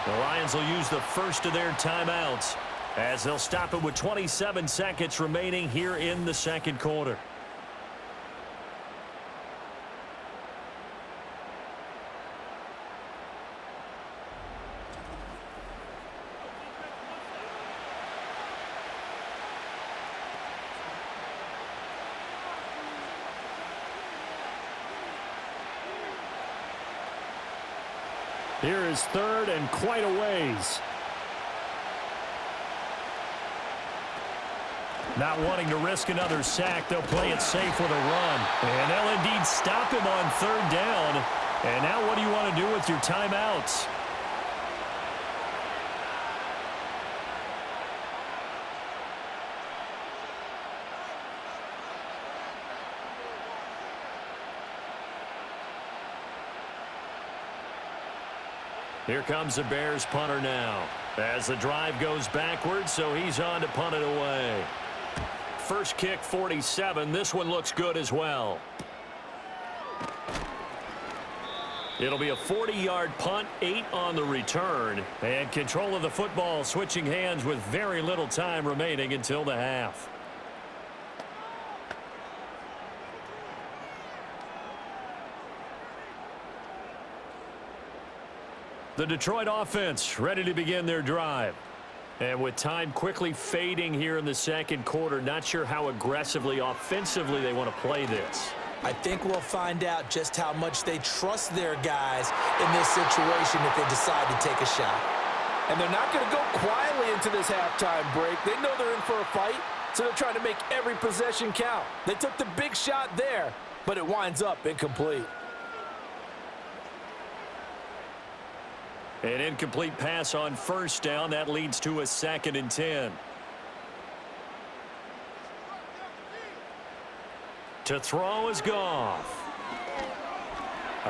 The Lions will use the first of their timeouts as they'll stop it with 27 seconds remaining here in the second quarter. Here is third and quite a ways. Not wanting to risk another sack, they'll play it safe with a run. And they'll indeed stop him on third down. And now what do you want to do with your timeouts? Here comes the Bears punter now as the drive goes backwards, so he's on to punt it away. First kick, 47. This one looks good as well. It'll be a 40-yard punt, 8 on the return, and control of the football switching hands with very little time remaining until the half. The Detroit offense ready to begin their drive. And with time quickly fading here in the second quarter, not sure how aggressively, offensively they want to play this. I think we'll find out just how much they trust their guys in this situation if they decide to take a shot. And they're not going to go quietly into this halftime break. They know they're in for a fight, so they're trying to make every possession count. They took the big shot there, but it winds up incomplete. An incomplete pass on first down. That leads to a 2nd and 10. To throw is Goff.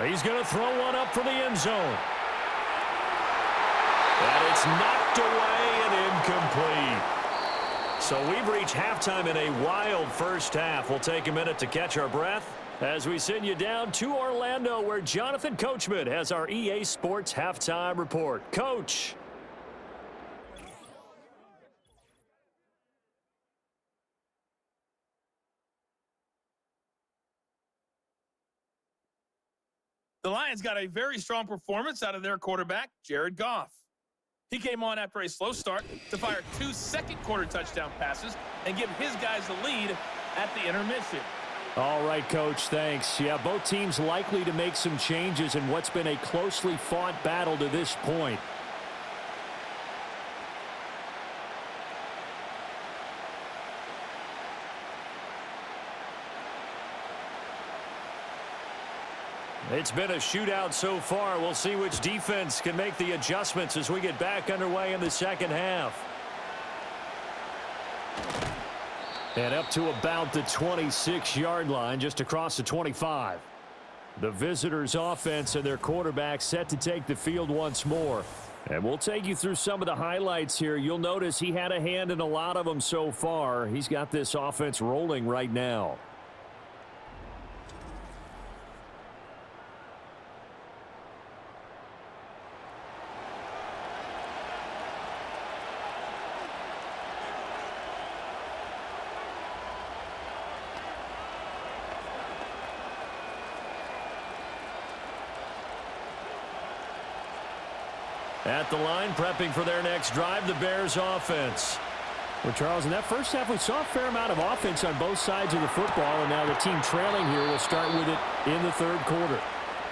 He's going to throw one up for the end zone. And it's knocked away and incomplete. So we've reached halftime in a wild first half. We'll take a minute to catch our breath as we send you down to Orlando, where Jonathan Coachman has our EA Sports Halftime Report. Coach. The Lions got a very strong performance out of their quarterback, Jared Goff. He came on after a slow start to fire 2 second-quarter touchdown passes and give his guys the lead at the intermission. All right, Coach, thanks. Yeah, both teams likely to make some changes in what's been a closely fought battle to this point. It's been a shootout so far. We'll see which defense can make the adjustments as we get back underway in the second half. And up to about the 26-yard line, just across the 25. The visitors' offense and their quarterback set to take the field once more. And we'll take you through some of the highlights here. You'll notice he had a hand in a lot of them so far. He's got this offense rolling right now. At the line, prepping for their next drive, the Bears offense. Well, Charles, in that first half, we saw a fair amount of offense on both sides of the football, and now the team trailing here will start with it in the third quarter.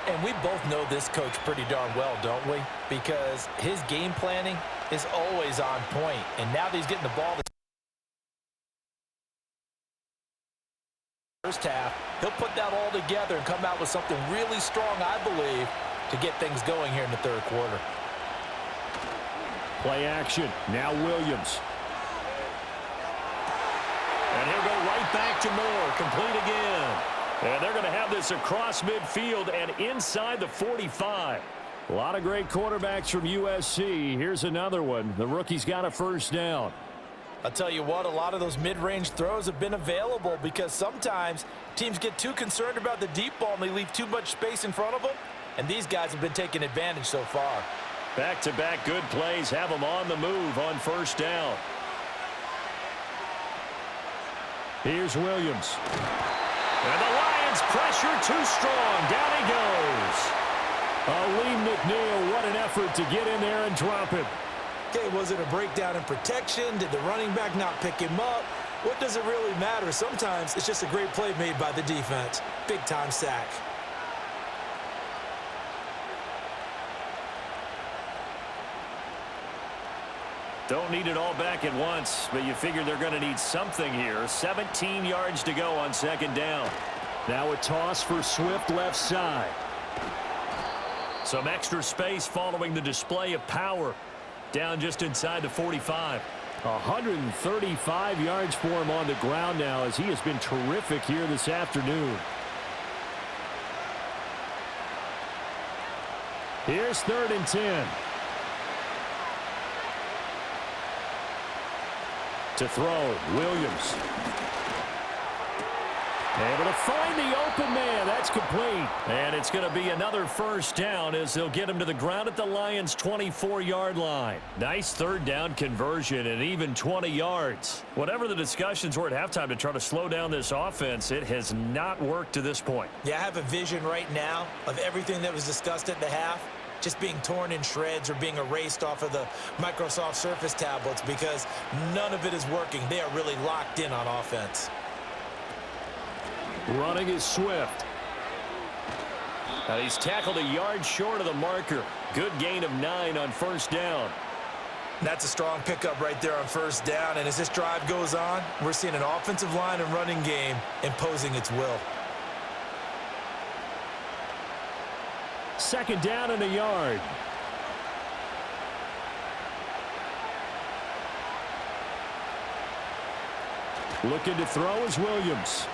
And we both know this coach pretty darn well, don't we? Because his game planning is always on point, and now that he's getting the ball first half. He'll put that all together and come out with something really strong, I believe, to get things going here in the third quarter. Play action. Now Williams. And he'll go right back to Moore. Complete again. And they're going to have this across midfield and inside the 45. A lot of great quarterbacks from USC. Here's another one. The rookie's got a first down. I'll tell you what, a lot of those mid-range throws have been available because sometimes teams get too concerned about the deep ball and they leave too much space in front of them, and these guys have been taking advantage so far. Back-to-back good plays have them on the move on first down. Here's Williams. And the Lions pressure too strong. Down he goes. Aleem McNeil, what an effort to get in there and drop it. Okay, was it a breakdown in protection? Did the running back not pick him up? What does it really matter? Sometimes it's just a great play made by the defense. Big-time sack. Don't need it all back at once, but you figure they're going to need something here. 17 yards to go on second down. Now a toss for Swift left side. Some extra space following the display of power. Down just inside the 45. 135 yards for him on the ground now as he has been terrific here this afternoon. Here's 3rd and 10. To throw, Williams. Able to find the open man. That's complete. And it's going to be another first down as they'll get him to the ground at the Lions' 24-yard line. Nice third down conversion and even 20 yards. Whatever the discussions were at halftime to try to slow down this offense, it has not worked to this point. Yeah, I have a vision right now of everything that was discussed at the half just being torn in shreds or being erased off of the Microsoft Surface tablets because none of it is working. They are really locked in on offense. Running is Swift. He's tackled a yard short of the marker. Good gain of 9 on first down. That's a strong pickup right there on first down. And as this drive goes on, we're seeing an offensive line and running game imposing its will. Second down and a yard. Looking to throw is Williams.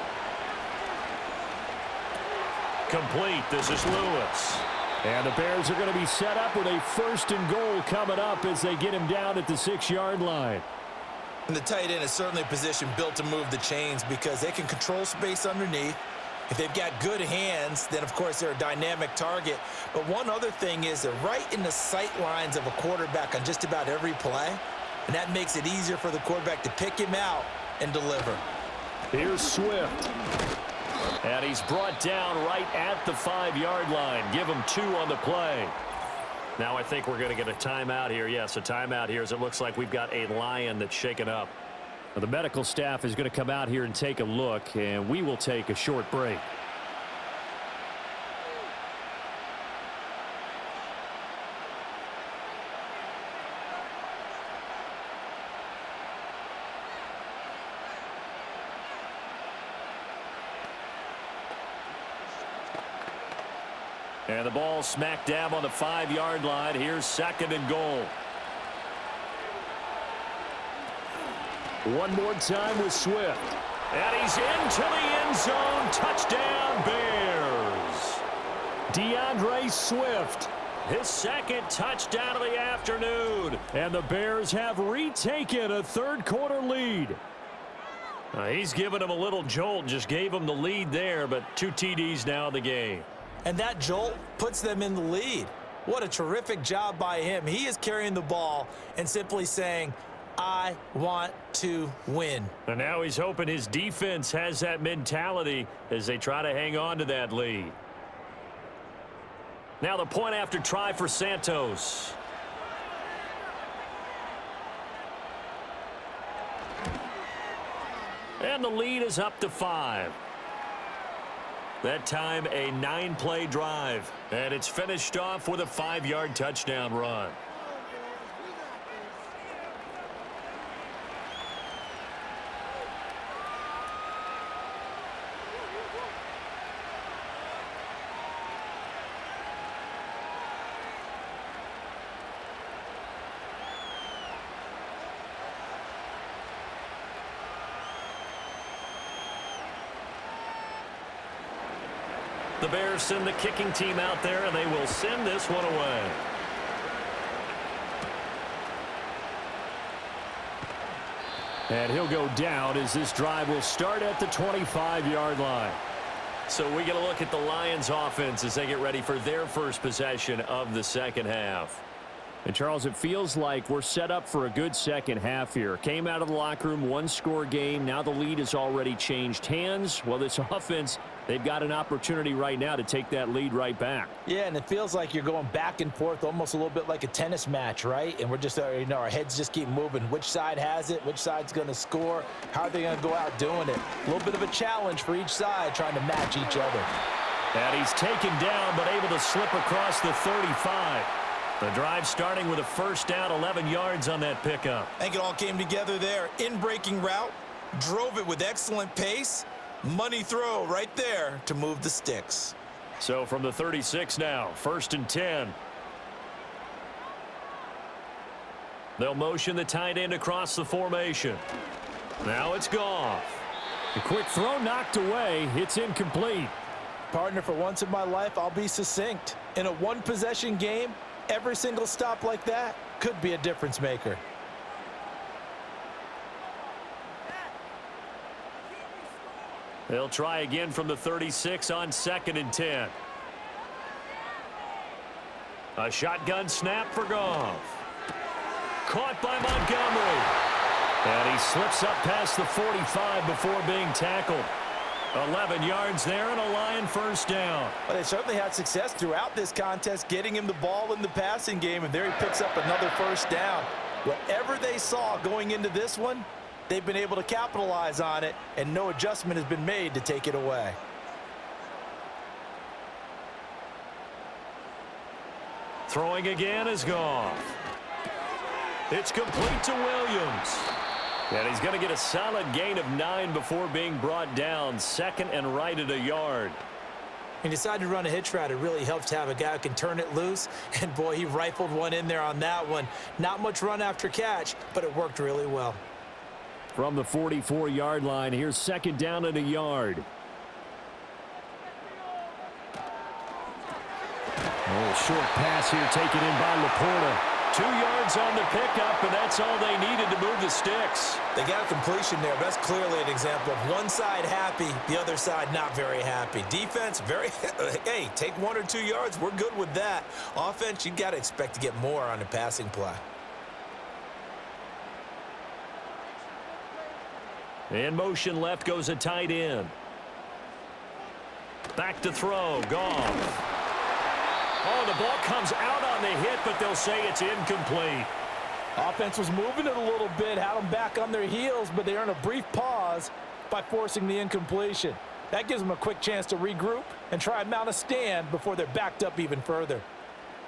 Complete. This is Lewis. And the Bears are going to be set up with a 1st and goal coming up as they get him down at the 6-yard line. And the tight end is certainly a position built to move the chains because they can control space underneath. If they've got good hands, then, of course, they're a dynamic target. But one other thing is they're right in the sight lines of a quarterback on just about every play, and that makes it easier for the quarterback to pick him out and deliver. Here's Swift. And he's brought down right at the 5-yard line. Give him 2 on the play. Now I think we're going to get a timeout here. Yes, a timeout here as it looks like we've got a Lion that's shaken up. Well, the medical staff is going to come out here and take a look, and we will take a short break. And the ball smack dab on the 5-yard line. Here's 2nd and goal. One more time with Swift. And he's into the end zone. Touchdown, Bears. DeAndre Swift. His 2nd touchdown of the afternoon. And the Bears have retaken a 3rd quarter lead. He's given him a little jolt. Just gave him the lead there, but 2 TDs now in the game. And that jolt puts them in the lead. What a terrific job by him. He is carrying the ball and simply saying, I want to win. And now he's hoping his defense has that mentality as they try to hang on to that lead. Now the point after try for Santos. And the lead is up to 5. That time a 9-play drive. And it's finished off with a 5-yard touchdown run. The Bears send the kicking team out there, and they will send this one away. And he'll go down as this drive will start at the 25-yard line. So we get a look at the Lions offense as they get ready for their first possession of the second half. And, Charles, it feels like we're set up for a good second half here. Came out of the locker room, one-score game. Now the lead has already changed hands. Well, this offense, they've got an opportunity right now to take that lead right back. Yeah, and it feels like you're going back and forth almost a little bit like a tennis match, right? And we're just, our heads just keep moving. Which side has it? Which side's going to score? How are they going to go out doing it? A little bit of a challenge for each side trying to match each other. And he's taken down but able to slip across the 35. The drive starting with a first down, 11 yards on that pickup. I think it all came together there. In-breaking route, drove it with excellent pace. Money throw right there to move the sticks. So from the 36 now, 1st and 10. They'll motion the tight end across the formation. Now it's Goff. A quick throw knocked away. It's incomplete. Partner, for once in my life, I'll be succinct. In a one-possession game, every single stop like that could be a difference maker. They'll try again from the 36 on 2nd and 10. A shotgun snap for Goff. Caught by Montgomery. And he slips up past the 45 before being tackled. 11 yards there and a Lion first down. Well, they certainly had success throughout this contest, getting him the ball in the passing game, and there he picks up another first down. Whatever they saw going into this one, they've been able to capitalize on it, and no adjustment has been made to take it away. Throwing again is Goff. It's complete to Williams. And he's going to get a solid gain of 9 before being brought down. 2nd and right at a yard. He decided to run a hitch route. It really helps to have a guy who can turn it loose. And, boy, he rifled one in there on that one. Not much run after catch, but it worked really well. From the 44-yard line, here's 2nd down and a yard. Oh, short pass here taken in by LePorta. 2 yards on the pickup, and that's all they needed to move the sticks. They got a completion there. That's clearly an example of one side happy, the other side not very happy. Defense, very, hey, take 1 or 2 yards. We're good with that. Offense, you got to expect to get more on the passing play. In motion left goes a tight end. Back to throw, Goff. Oh, the ball comes out on the hit, but they'll say it's incomplete. Offense was moving it a little bit, had them back on their heels, but they earned a brief pause by forcing the incompletion. That gives them a quick chance to regroup and try and mount a stand before they're backed up even further.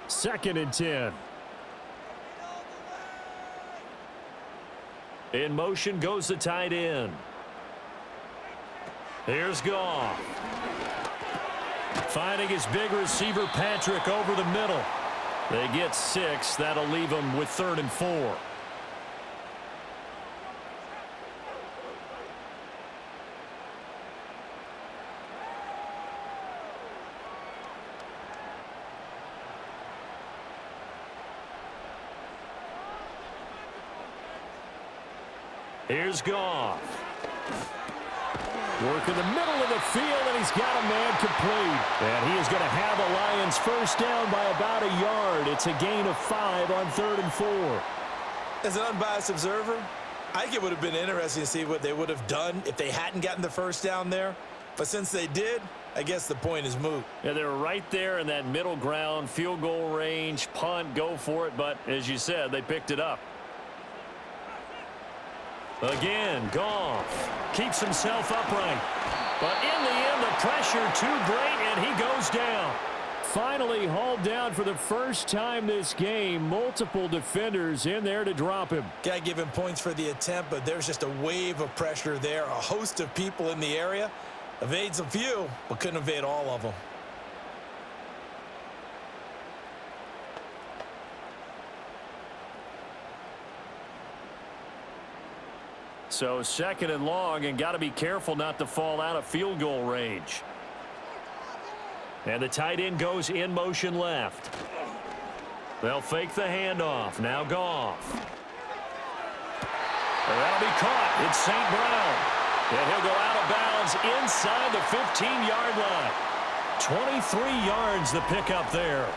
2nd and 10. In motion goes the tight end. Here's Goff. Finding his big receiver, Patrick, over the middle. They get 6. That'll leave them with 3rd and 4. Here's Goff. Work in the middle of the field, and he's got a man complete. And he is going to have the Lions first down by about a yard. It's a gain of 5 on 3rd and 4. As an unbiased observer, I think it would have been interesting to see what they would have done if they hadn't gotten the first down there. But since they did, I guess the point is moot. Yeah, they were right there in that middle ground, field goal range, punt, go for it. But as you said, they picked it up. Again, Goff keeps himself upright. But in the end, the pressure too great, and he goes down. Finally hauled down for the first time this game. Multiple defenders in there to drop him. Got to give him points for the attempt, but there's just a wave of pressure there. A host of people in the area. Evades a few, but couldn't evade all of them. So 2nd and long, and got to be careful not to fall out of field goal range. And the tight end goes in motion left. They'll fake the handoff. Now Goff. That'll be caught. It's St. Brown. And he'll go out of bounds inside the 15-yard line. 23 yards the pickup there.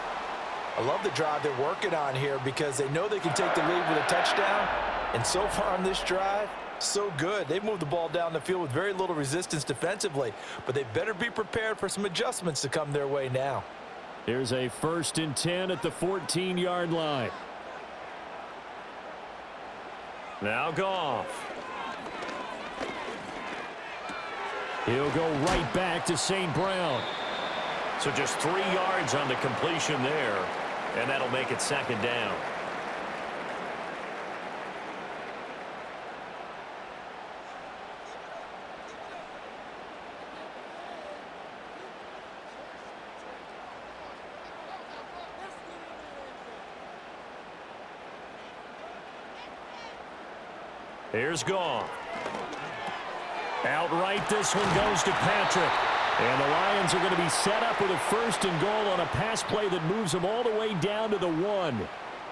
I love the drive they're working on here because they know they can take the lead with a touchdown. And so far on this drive, so good. They've moved the ball down the field with very little resistance defensively, but they better be prepared for some adjustments to come their way now. Here's a 1st and 10 at the 14-yard line. Now Goff. He'll go right back to St. Brown. So just 3 yards on the completion there, and that'll make it 2nd down. Here's Goff. Outright, this one goes to Patrick. And the Lions are going to be set up with a 1st and goal on a pass play that moves them all the way down to the 1.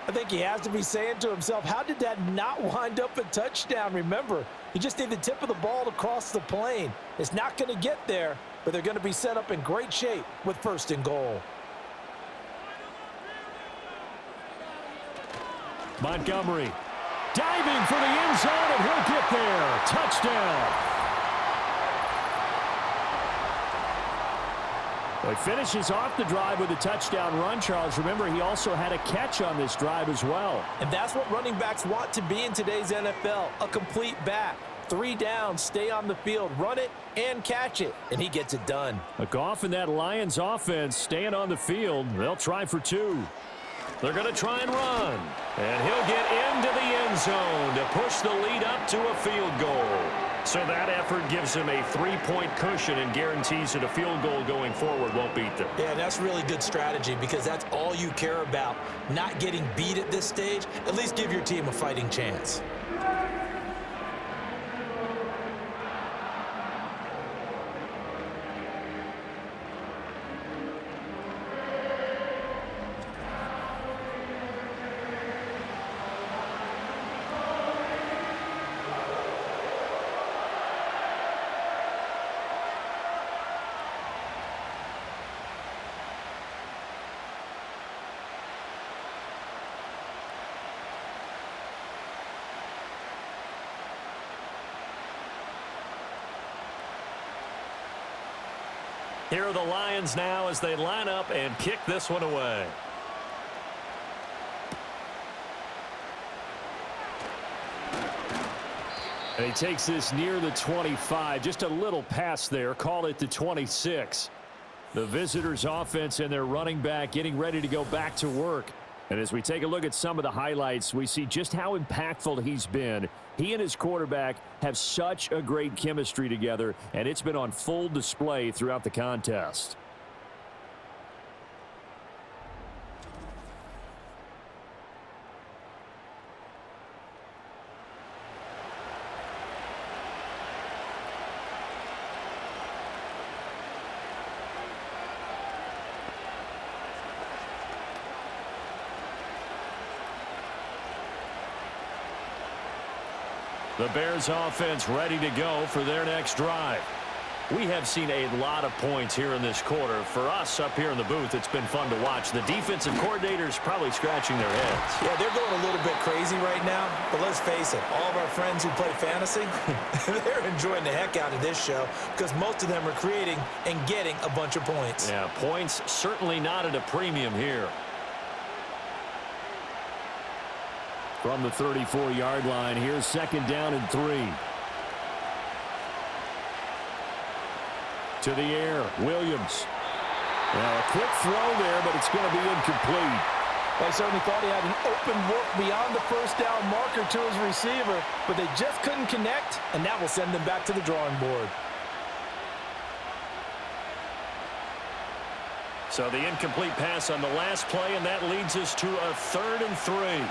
I think he has to be saying to himself, how did that not wind up a touchdown? Remember, he just need the tip of the ball to cross the plane. It's not going to get there, but they're going to be set up in great shape with 1st and goal. Montgomery diving for the end zone, and he'll get there. Touchdown. Well, he finishes off the drive with a touchdown run, Charles. Remember, he also had a catch on this drive as well. And that's what running backs want to be in today's NFL, a complete back. 3 downs, stay on the field, run it, and catch it. And he gets it done. Goff and that Lions offense staying on the field. They'll try for 2. They're going to try and run. And he'll get into the end zone to push the lead up to a field goal. So that effort gives him a 3-point cushion and guarantees that a field goal going forward won't beat them. Yeah, that's really good strategy because that's all you care about. Not getting beat at this stage. At least give your team a fighting chance. Here are the Lions now as they line up and kick this one away. And he takes this near the 25. Just a little pass there. Call it the 26. The visitors' offense and their running back getting ready to go back to work. And as we take a look at some of the highlights, we see just how impactful he's been. He and his quarterback have such a great chemistry together, and it's been on full display throughout the contest. The Bears offense ready to go for their next drive. We have seen a lot of points here in this quarter. For us up here in the booth, it's been fun to watch. The defensive coordinators probably scratching their heads. Yeah, they're going a little bit crazy right now. But let's face it, all of our friends who play fantasy, they're enjoying the heck out of this show because most of them are creating and getting a bunch of points. Yeah, points certainly not at a premium here. From the 34-yard line, here's 2nd down and 3. To the air, Williams. Now a quick throw there, but it's going to be incomplete. I certainly thought he had an open look beyond the 1st down marker to his receiver, but they just couldn't connect, and that will send them back to the drawing board. So the incomplete pass on the last play, and that leads us to a 3rd and 3.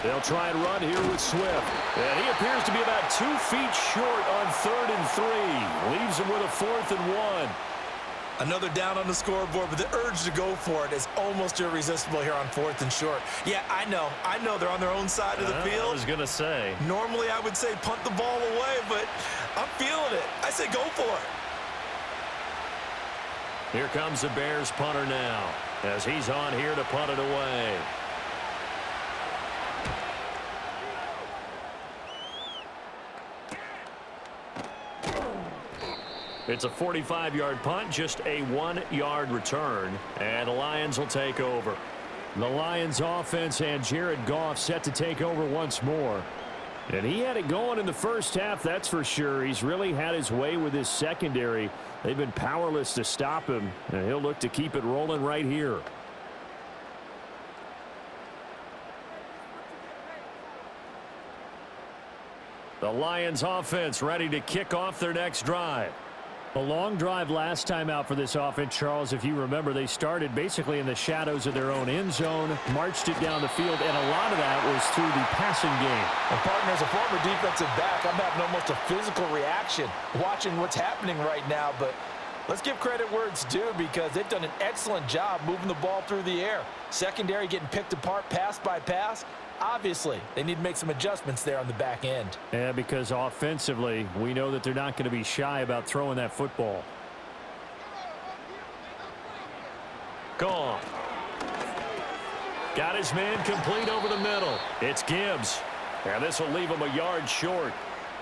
They'll try and run here with Swift. And he appears to be about 2 feet short on 3rd and 3. Leaves him with a 4th and 1. Another down on the scoreboard, but the urge to go for it is almost irresistible here on 4th and short. Yeah, I know they're on their own side of the field. I was going to say. Normally I would say punt the ball away, but I'm feeling it. I say go for it. Here comes the Bears punter now, as he's on here to punt it away. It's a 45-yard punt, just a 1-yard return, and the Lions will take over. The Lions offense and Jared Goff set to take over once more. And he had it going in the first half, that's for sure. He's really had his way with his secondary. They've been powerless to stop him, and he'll look to keep it rolling right here. The Lions offense ready to kick off their next drive. A long drive last time out for this offense, Charles. If you remember, they started basically in the shadows of their own end zone, marched it down the field, and a lot of that was through the passing game. And partner, as a former defensive back, I'm having almost a physical reaction watching what's happening right now. But let's give credit where it's due, because they've done an excellent job moving the ball through the air. Secondary getting picked apart pass by pass. Obviously, they need to make some adjustments there on the back end. Yeah, because offensively, we know that they're not going to be shy about throwing that football. Gone. Got his man complete over the middle. It's Gibbs. And this will leave him a yard short.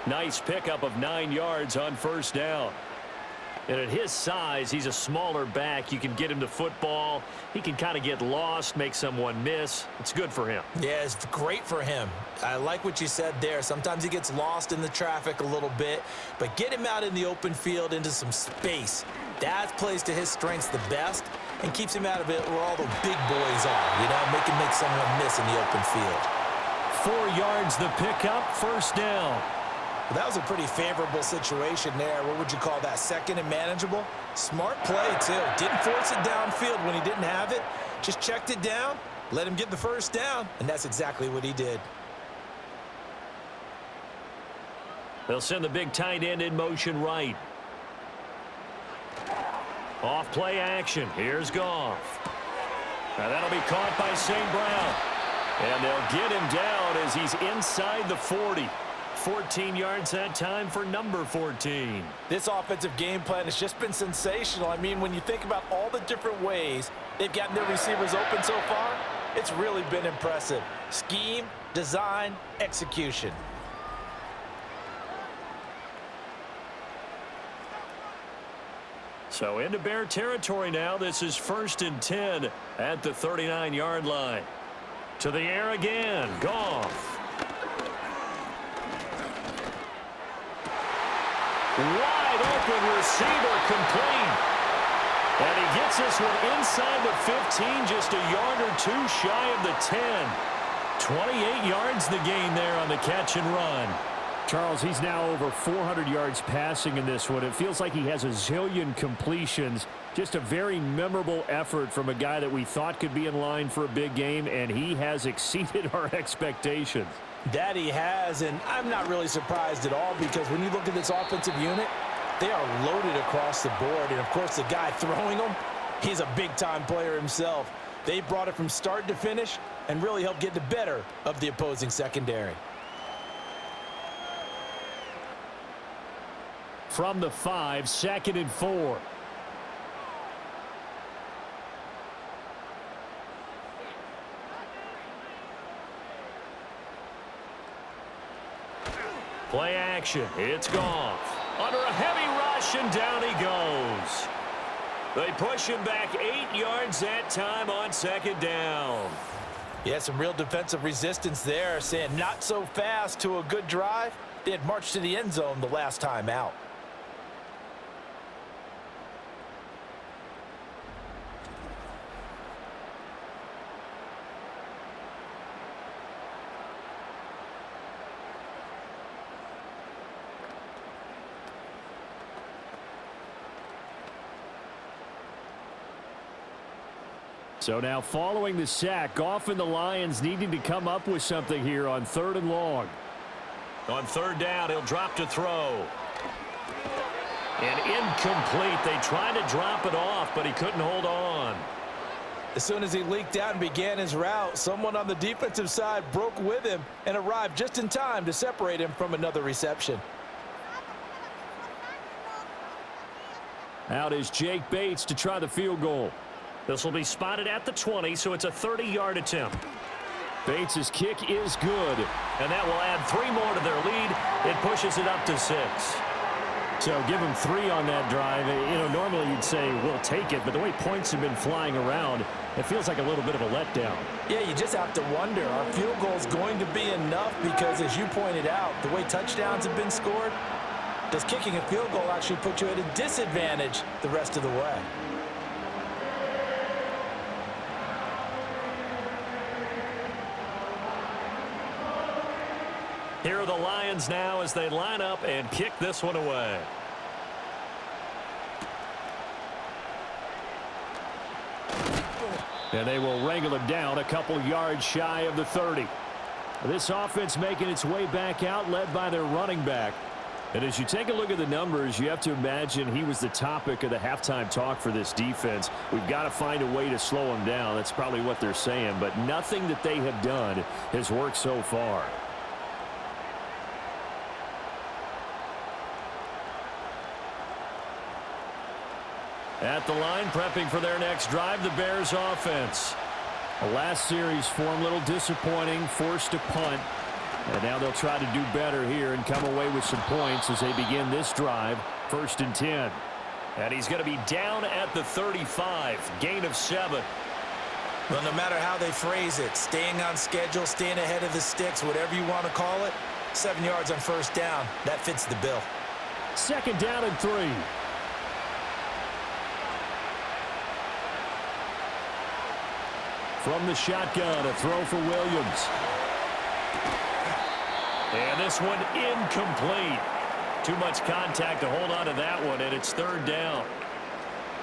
Nice pickup of 9 yards on first down. And at his size, he's a smaller back. You can get him to football. He can kind of get lost, make someone miss. It's good for him. Yeah, it's great for him. I like what you said there. Sometimes he gets lost in the traffic a little bit, but get him out in the open field into some space. That plays to his strengths the best and keeps him out of it where all the big boys are, you know, make him make someone miss in the open field. 4 yards the pickup, first down. Well, that was a pretty favorable situation there. What would you call that? Second and manageable? Smart play, too. Didn't force it downfield when he didn't have it. Just checked it down, let him get the first down, and that's exactly what he did. They'll send the big tight end in motion right. Off play action. Here's Goff. Now that'll be caught by St. Brown. And they'll get him down as he's inside the 40. 14 yards that time for number 14. This offensive game plan has just been sensational. I mean, when you think about all the different ways they've gotten their receivers open so far, it's really been impressive. Scheme, design, execution. So into Bear territory now. This is 1st and 10 at the 39-yard line. To the air again. Goff. Wide open receiver complete. And he gets this one inside the 15, just a yard or two shy of the 10. 28 yards the gain there on the catch and run. Charles, he's now over 400 yards passing in this one. It feels like he has a zillion completions. Just a very memorable effort from a guy that we thought could be in line for a big game, and he has exceeded our expectations. That he has, and I'm not really surprised at all, because when you look at this offensive unit, they are loaded across the board. And, of course, the guy throwing them, he's a big-time player himself. They brought it from start to finish and really helped get the better of the opposing secondary. From the 5, 2nd and 4. Play action. It's Goff. Under a heavy rush, and down he goes. They push him back 8 yards that time on 2nd down. Yeah, some real defensive resistance there, saying not so fast to a good drive. They had marched to the end zone the last time out. So now following the sack, Goff and the Lions needing to come up with something here on 3rd and long. On 3rd down, he'll drop to throw. And incomplete. They tried to drop it off, but he couldn't hold on. As soon as he leaked out and began his route, someone on the defensive side broke with him and arrived just in time to separate him from another reception. Out is Jake Bates to try the field goal. This will be spotted at the 20, so it's a 30-yard attempt. Bates' kick is good. And that will add 3 more to their lead. It pushes it up to 6. So give him 3 on that drive. You know, normally you'd say we'll take it, but the way points have been flying around, it feels like a little bit of a letdown. Yeah, you just have to wonder, are field goals going to be enough? Because as you pointed out, the way touchdowns have been scored, does kicking a field goal actually put you at a disadvantage the rest of the way? Here are the Lions now as they line up and kick this one away. And they will wrangle him down a couple yards shy of the 30. This offense making its way back out, led by their running back. And as you take a look at the numbers, you have to imagine he was the topic of the halftime talk for this defense. We've got to find a way to slow him down. That's probably what they're saying. But nothing that they have done has worked so far. At the line, prepping for their next drive, the Bears offense. The last series for them, a little disappointing, forced to punt. And now they'll try to do better here and come away with some points as they begin this drive, 1st and 10. And he's going to be down at the 35, gain of 7. Well, no matter how they phrase it, staying on schedule, staying ahead of the sticks, whatever you want to call it, 7 yards on 1st down, that fits the bill. 2nd down and 3. From the shotgun, a throw for Williams. And this one incomplete. Too much contact to hold on to that one, and it's 3rd down.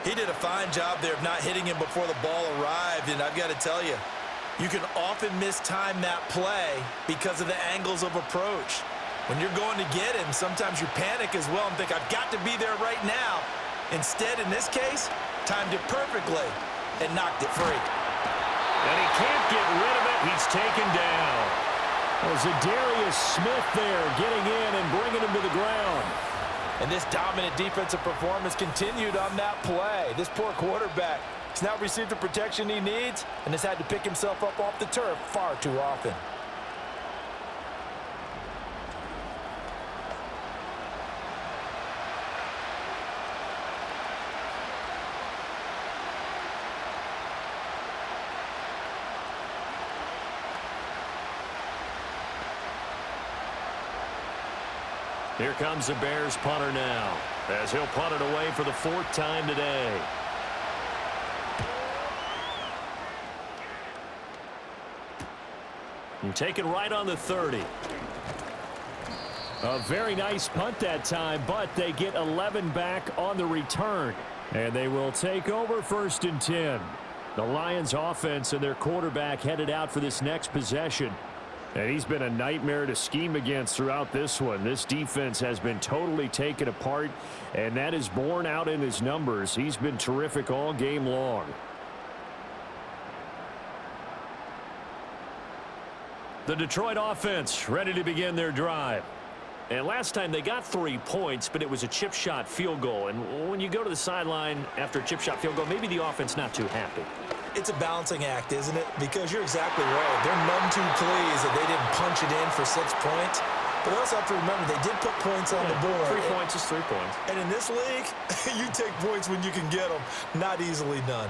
He did a fine job there of not hitting him before the ball arrived, and I've got to tell you, you can often mistime that play because of the angles of approach. When you're going to get him, sometimes you panic as well and think, I've got to be there right now. Instead, in this case, timed it perfectly and knocked it free. And he can't get rid of it. He's taken down. There's a Darius Smith there getting in and bringing him to the ground. And this dominant defensive performance continued on that play. This poor quarterback has now received the protection he needs and has had to pick himself up off the turf far too often. Here comes the Bears punter now, as he'll punt it away for the 4th time today. And taken right on the 30. A very nice punt that time, but they get 11 back on the return. And they will take over 1st and 10. The Lions offense and their quarterback headed out for this next possession. And he's been a nightmare to scheme against throughout this one. This defense has been totally taken apart, and that is borne out in his numbers. He's been terrific all game long. The Detroit offense ready to begin their drive. And last time they got 3 points, but it was a chip shot field goal. And when you go to the sideline after a chip shot field goal, maybe the offense not too happy. It's a balancing act, isn't it? Because you're exactly right. They're none too pleased that they didn't punch it in for 6 points. But also have to remember, they did put points on the board. 3 points is 3 points. And in this league, you take points when you can get them. Not easily done.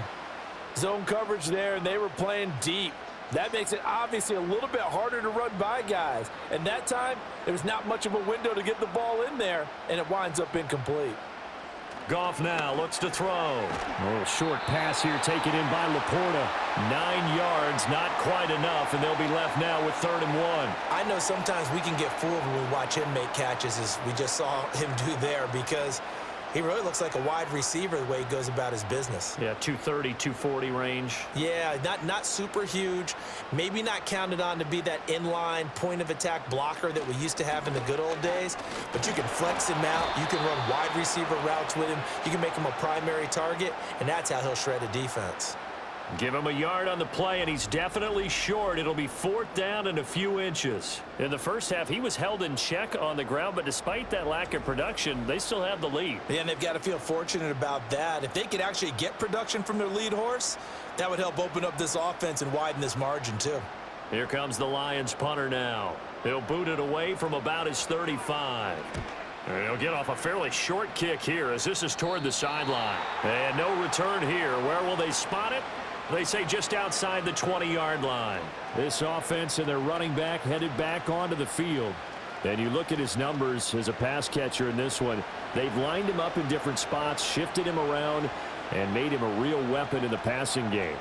Zone coverage there, and they were playing deep. That makes it obviously a little bit harder to run by guys. And that time, there was not much of a window to get the ball in there, and it winds up incomplete. Goff now looks to throw. A little short pass here taken in by LePorta. 9 yards, not quite enough, and they'll be left now with 3rd and 1. I know sometimes we can get fooled when we watch him make catches, as we just saw him do there, because He really looks like a wide receiver the way he goes about his business. Yeah, 230, 240 range. Yeah, not super huge. Maybe not counted on to be that inline point-of-attack blocker that we used to have in the good old days. But you can flex him out. You can run wide receiver routes with him. You can make him a primary target, and that's how he'll shred a defense. Give him a yard on the play, and he's definitely short. It'll be 4th down and a few inches. In the first half, he was held in check on the ground, but despite that lack of production, they still have the lead. Yeah, and they've got to feel fortunate about that. If they could actually get production from their lead horse, that would help open up this offense and widen this margin, too. Here comes the Lions punter now. He'll boot it away from about his 35. And he'll get off a fairly short kick here as this is toward the sideline. And no return here. Where will they spot it? They say just outside the 20-yard line. This offense and their running back headed back onto the field. And you look at his numbers as a pass catcher in this one. They've lined him up in different spots, shifted him around, and made him a real weapon in the passing game.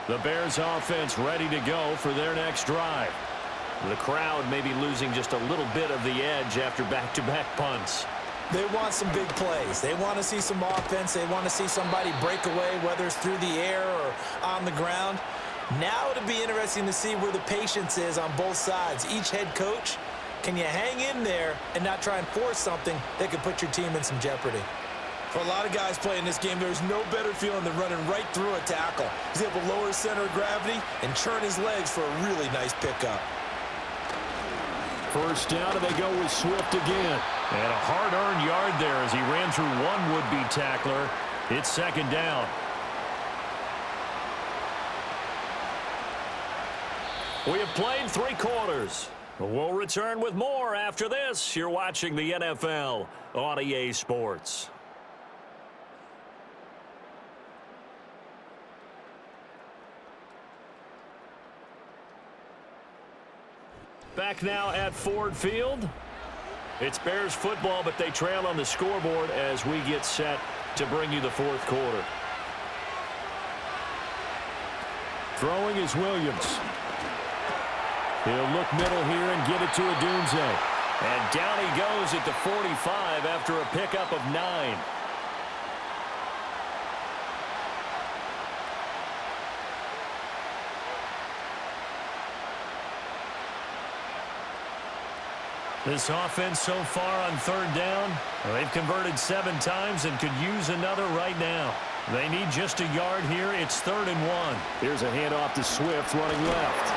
The Bears offense ready to go for their next drive. The crowd may be losing just a little bit of the edge after back-to-back punts. They want some big plays. They want to see some offense. They want to see somebody break away, whether it's through the air or on the ground. Now it'll be interesting to see where the patience is on both sides. Each head coach, can you hang in there and not try and force something that could put your team in some jeopardy? For a lot of guys playing this game, there's no better feeling than running right through a tackle. He's able to lower his center of gravity and churn his legs for a really nice pickup. First down, and they go with Swift again. And a hard-earned yard there as he ran through one would-be tackler. It's 2nd down. We have played 3 quarters. We'll return with more after this. You're watching the NFL on EA Sports. Back now at Ford Field. It's Bears football, but they trail on the scoreboard as we get set to bring you the 4th quarter. Throwing is Williams. He'll look middle here and get it to Odunze. And down he goes at the 45 after a pickup of 9. This offense so far on 3rd down, they've converted 7 times and could use another right now. They need just a yard here. It's 3rd and 1. Here's a handoff to Swift running left.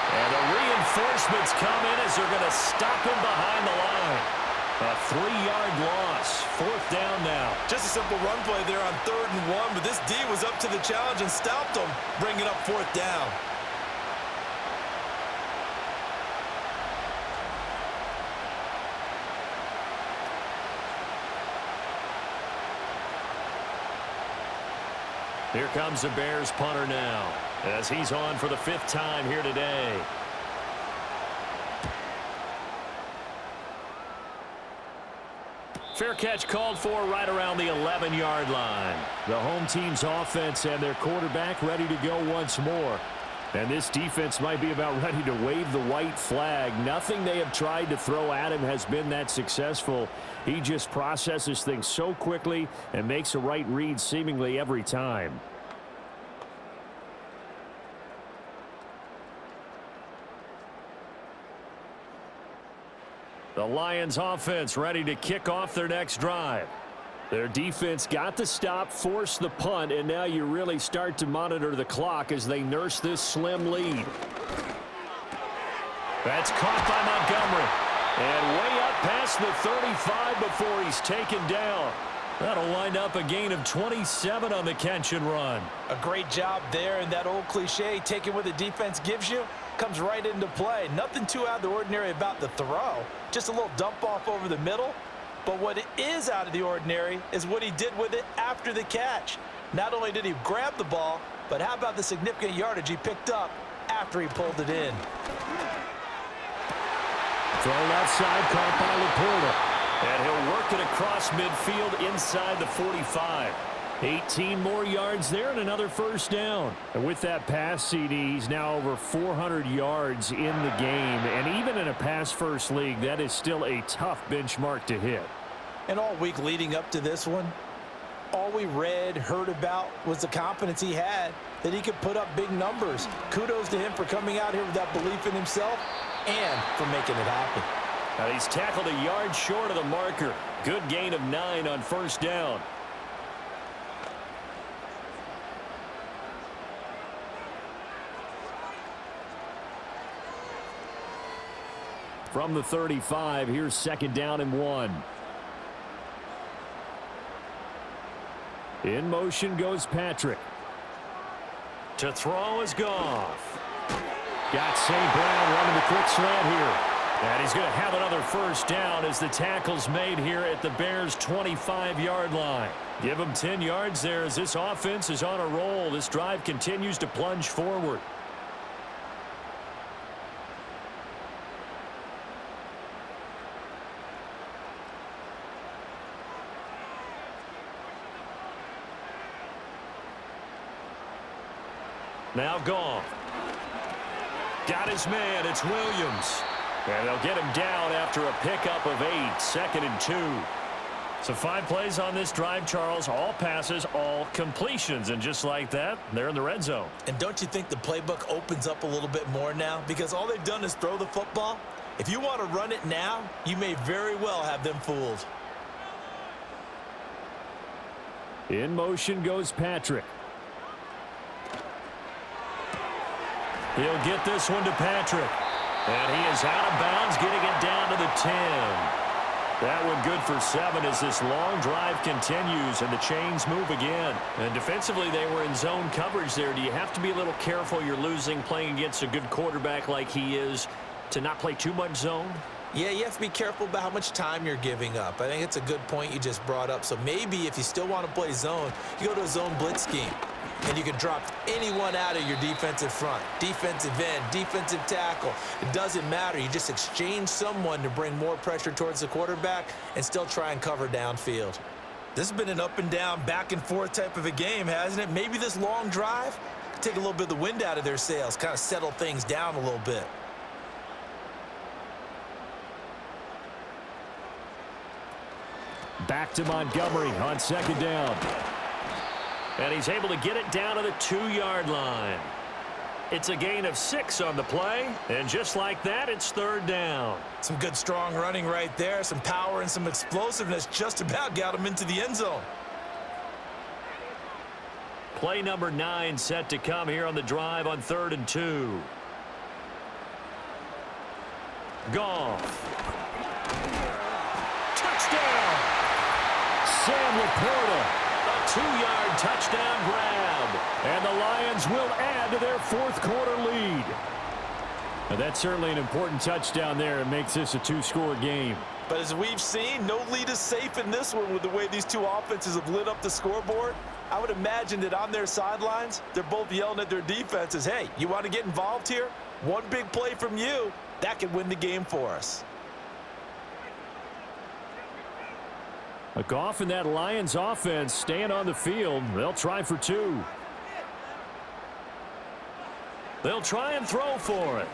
And the reinforcements come in as they're going to stop him behind the line. A 3-yard loss. 4th down now. Just a simple run play there on 3rd and 1, but this D was up to the challenge and stopped him, bringing up 4th down. Here comes the Bears punter now as he's on for the 5th time here today. Fair catch called for right around the 11-yard line. The home team's offense and their quarterback ready to go once more. And this defense might be about ready to wave the white flag. Nothing they have tried to throw at him has been that successful. He just processes things so quickly and makes a right read seemingly every time. The Lions offense ready to kick off their next drive. Their defense got the stop, forced the punt, and now you really start to monitor the clock as they nurse this slim lead. That's caught by Montgomery. And way up past the 35 before he's taken down. That'll wind up a gain of 27 on the catch and run. A great job there, and that old cliche, taking what the defense gives you, comes right into play. Nothing too out of the ordinary about the throw. Just a little dump off over the middle. But what is out of the ordinary is what he did with it after the catch. Not only did he grab the ball, but how about the significant yardage he picked up after he pulled it in. Thrown outside, caught by LePorta. And he'll work it across midfield inside the 45. 18 more yards there and another first down. And with that pass, CD, he's now over 400 yards in the game. And even in a pass-first league, that is still a tough benchmark to hit. And all week leading up to this one, all we read, heard about was the confidence he had that he could put up big numbers. Kudos to him for coming out here with that belief in himself and for making it happen. Now he's tackled a yard short of the marker. Good gain of 9 on first down. From the 35, here's second down and 1. In motion goes Patrick. To throw is Goff. Got St. Brown running the quick slant here. And he's going to have another first down as the tackle's made here at the Bears' 25-yard line. Give him 10 yards there as this offense is on a roll. This drive continues to plunge forward. Now Goff. Got his man. It's Williams. And they'll get him down after a pickup of 8. 2nd and 2. So 5 plays on this drive, Charles. All passes, all completions. And just like that, they're in the red zone. And don't you think the playbook opens up a little bit more now? Because all they've done is throw the football. If you want to run it now, you may very well have them fooled. In motion goes Patrick. He'll get this one to Patrick. And he is out of bounds, getting it down to the 10. That one good for 7 as this long drive continues and the chains move again. And defensively, they were in zone coverage there. Do you have to be a little careful you're losing playing against a good quarterback like he is to not play too much zone? Yeah, you have to be careful about how much time you're giving up. I think it's a good point you just brought up. So maybe if you still want to play zone, you go to a zone blitz scheme. And you can drop anyone out of your defensive front, defensive end, defensive tackle. It doesn't matter. You just exchange someone to bring more pressure towards the quarterback and still try and cover downfield. This has been an up and down, back and forth type of a game, hasn't it? Maybe this long drive could take a little bit of the wind out of their sails, kind of settle things down a little bit. Back to Montgomery on second down. And he's able to get it down to the 2-yard line. It's a gain of 6 on the play. And just like that, it's third down. Some good, strong running right there. Some power and some explosiveness just about got him into the end zone. Play number 9 set to come here on the drive on 3rd and 2. Goff. Touchdown! Sam LePorta. A 2-yard touchdown grab. And the Lions will add to their 4th quarter lead. Now that's certainly an important touchdown there. It makes this a 2-score game. But as we've seen, no lead is safe in this one with the way these two offenses have lit up the scoreboard. I would imagine that on their sidelines, they're both yelling at their defenses, hey, you want to get involved here? One big play from you, that could win the game for us. Goff and that Lions offense staying on the field. They'll try for 2. They'll try and throw for it.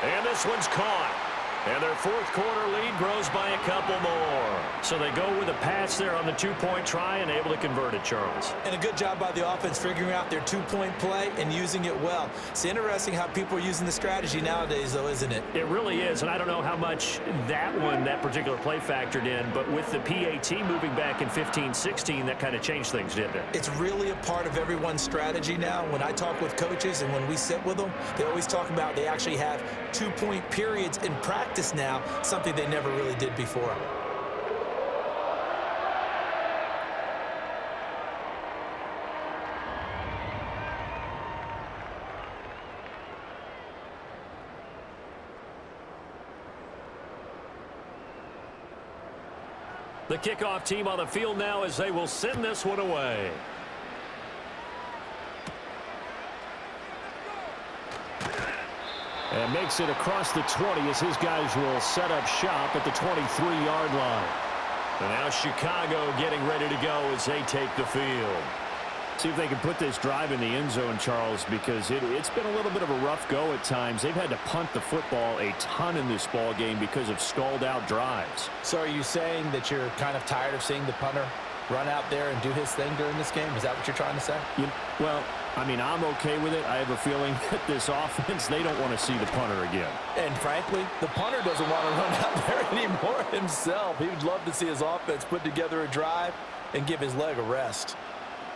And this one's caught. And their 4th quarter lead grows by a couple more. So they go with a pass there on the 2-point try and able to convert it, Charles. And a good job by the offense figuring out their 2-point play and using it well. It's interesting how people are using the strategy nowadays, though, isn't it? It really is, and I don't know how much that particular play factored in, but with the PAT moving back in 15-16, that kind of changed things, didn't it? It's really a part of everyone's strategy now. When I talk with coaches and when we sit with them, they always talk about they actually have 2-point periods in practice now, something they never really did before. The kickoff team on the field now as they will send this one away. And makes it across the 20 as his guys will set up shop at the 23-yard line. And now Chicago getting ready to go as they take the field. See if they can put this drive in the end zone, Charles, because it's been a little bit of a rough go at times. They've had to punt the football a ton in this ball game because of stalled-out drives. So are you saying that you're kind of tired of seeing the punter run out there and do his thing during this game? Is that what you're trying to say? Well, I mean, I'm okay with it. I have a feeling that this offense, they don't want to see the punter again. And frankly, the punter doesn't want to run out there anymore himself. He would love to see his offense put together a drive and give his leg a rest.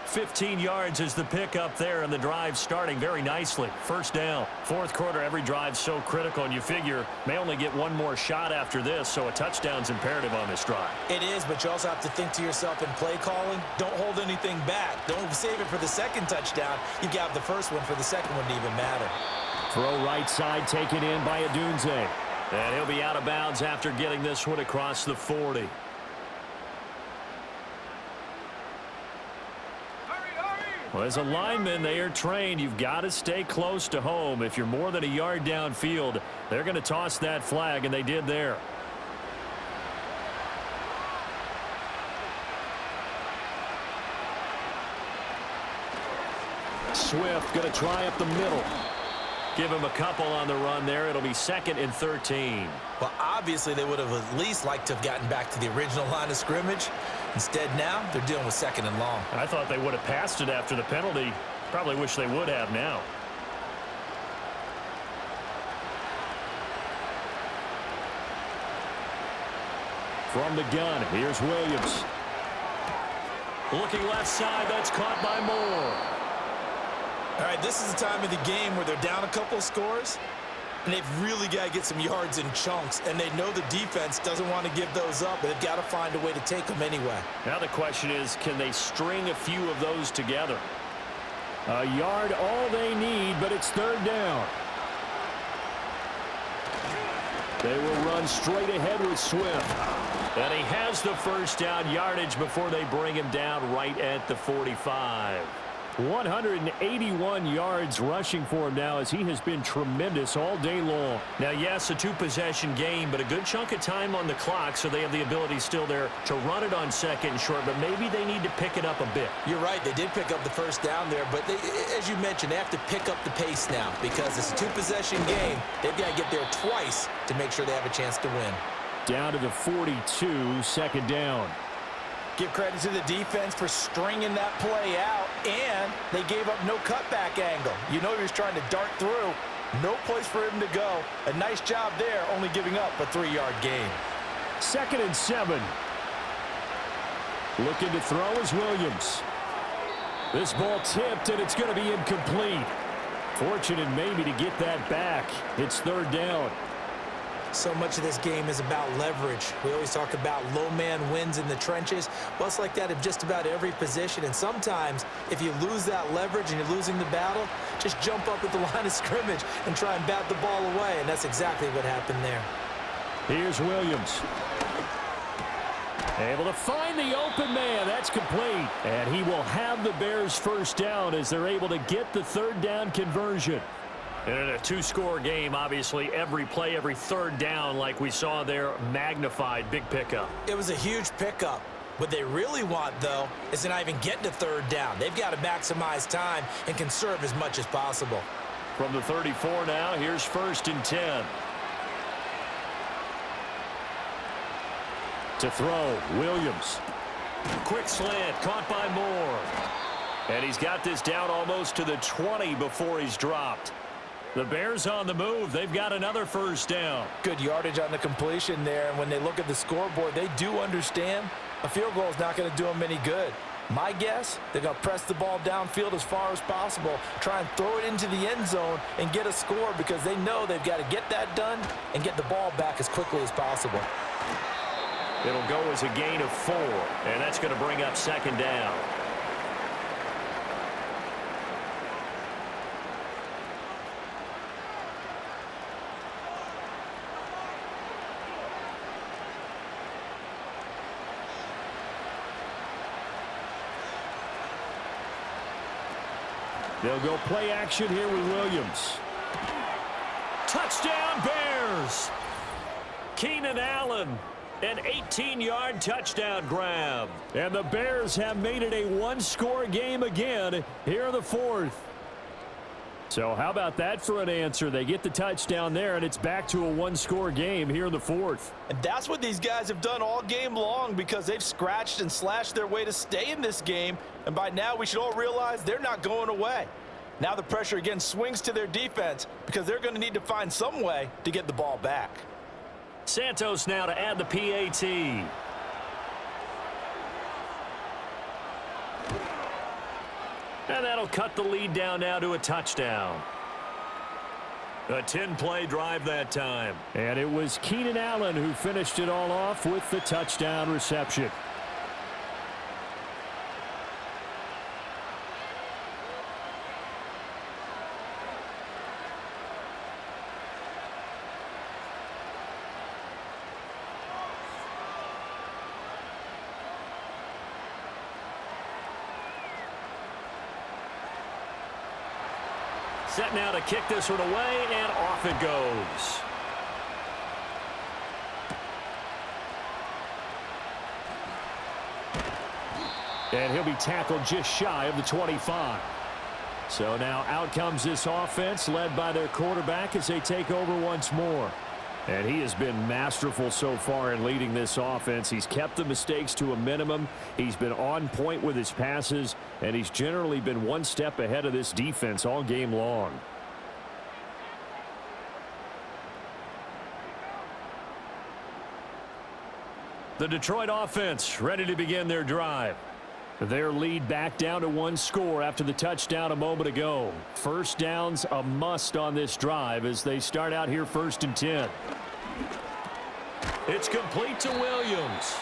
15 yards is the pickup there, and the drive starting very nicely. First down. Fourth quarter, every drive's so critical, and you figure may only get one more shot after this, so a touchdown's imperative on this drive. It is, but you also have to think to yourself in play calling, don't hold anything back. Don't save it for the second touchdown. You've got the first one for the second one to even matter. Throw right side taken in by Adunze. And he'll be out of bounds after getting this one across the 40. Well, as a lineman, they are trained. You've got to stay close to home. If you're more than a yard downfield, they're going to toss that flag, and they did there. Swift going to try up the middle. Give him a couple on the run there. It'll be 2nd and 13. Well, obviously, they would have at least liked to have gotten back to the original line of scrimmage. Instead, now they're dealing with 2nd and long. I thought they would have passed it after the penalty. Probably wish they would have now. From the gun, here's Williams. Looking left side, that's caught by Moore. All right, this is the time of the game where they're down a couple of scores, and they've really got to get some yards in chunks, and they know the defense doesn't want to give those up, but they've got to find a way to take them anyway. Now the question is, can they string a few of those together? A yard, all they need, but it's 3rd down. They will run straight ahead with Swift. And he has the first down yardage before they bring him down right at the 45. 181 yards rushing for him now as he has been tremendous all day long. Now, yes, a 2-possession game, but a good chunk of time on the clock, so they have the ability still there to run it on 2nd and short, but maybe they need to pick it up a bit. You're right. They did pick up the first down there, but as you mentioned, they have to pick up the pace now because it's a 2-possession game. They've got to get there twice to make sure they have a chance to win. Down to the 42, 2nd down. Give credit to the defense for stringing that play out, and they gave up no cutback angle. You know he was trying to dart through. No place for him to go. A nice job there, only giving up a 3-yard gain. 2nd and 7. Looking to throw is Williams. This ball tipped, and it's going to be incomplete. Fortunate maybe to get that back. It's 3rd down. So much of this game is about leverage. We always talk about low man wins in the trenches. Well, it's like that in just about every position. And sometimes, if you lose that leverage and you're losing the battle, just jump up at the line of scrimmage and try and bat the ball away. And that's exactly what happened there. Here's Williams. Able to find the open man. That's complete. And he will have the Bears first down as they're able to get the 3rd down conversion. And in a 2-score game, obviously, every play, every 3rd down, like we saw there, magnified. Big pickup. It was a huge pickup. What they really want, though, is to not even get to 3rd down. They've got to maximize time and conserve as much as possible. From the 34 now, here's 1st and 10. To throw, Williams. Quick slant, caught by Moore. And he's got this down almost to the 20 before he's dropped. The Bears on the move. They've got another first down. Good yardage on the completion there. And when they look at the scoreboard, they do understand a field goal is not going to do them any good. My guess, they're going to press the ball downfield as far as possible, try and throw it into the end zone and get a score because they know they've got to get that done and get the ball back as quickly as possible. It'll go as a gain of 4, and that's going to bring up 2nd down. They'll go play action here with Williams. Touchdown, Bears! Keenan Allen An 18-yard touchdown grab. And the Bears have made it a one-score game again here in the fourth. So how about that for an answer? They get the touchdown there, and it's back to a one-score game here in the fourth. And that's what these guys have done all game long because they've scratched and slashed their way to stay in this game. And by now, we should all realize they're not going away. Now the pressure again swings to their defense because they're going to need to find some way to get the ball back. Santos now to add the PAT. And that'll cut the lead down now to a touchdown. A 10-play drive that time. And it was Keenan Allen who finished it all off with the touchdown reception. Set now to kick this one away, and off it goes. And he'll be tackled just shy of the 25. So now out comes this offense led by their quarterback as they take over once more. And he has been masterful so far in leading this offense. He's kept the mistakes to a minimum. He's been on point with his passes, and he's generally been one step ahead of this defense all game long. The Detroit offense ready to begin their drive. Their lead back down to one score after the touchdown a moment ago. First down's a must on this drive as they start out here 1st and 10. It's complete to Williams.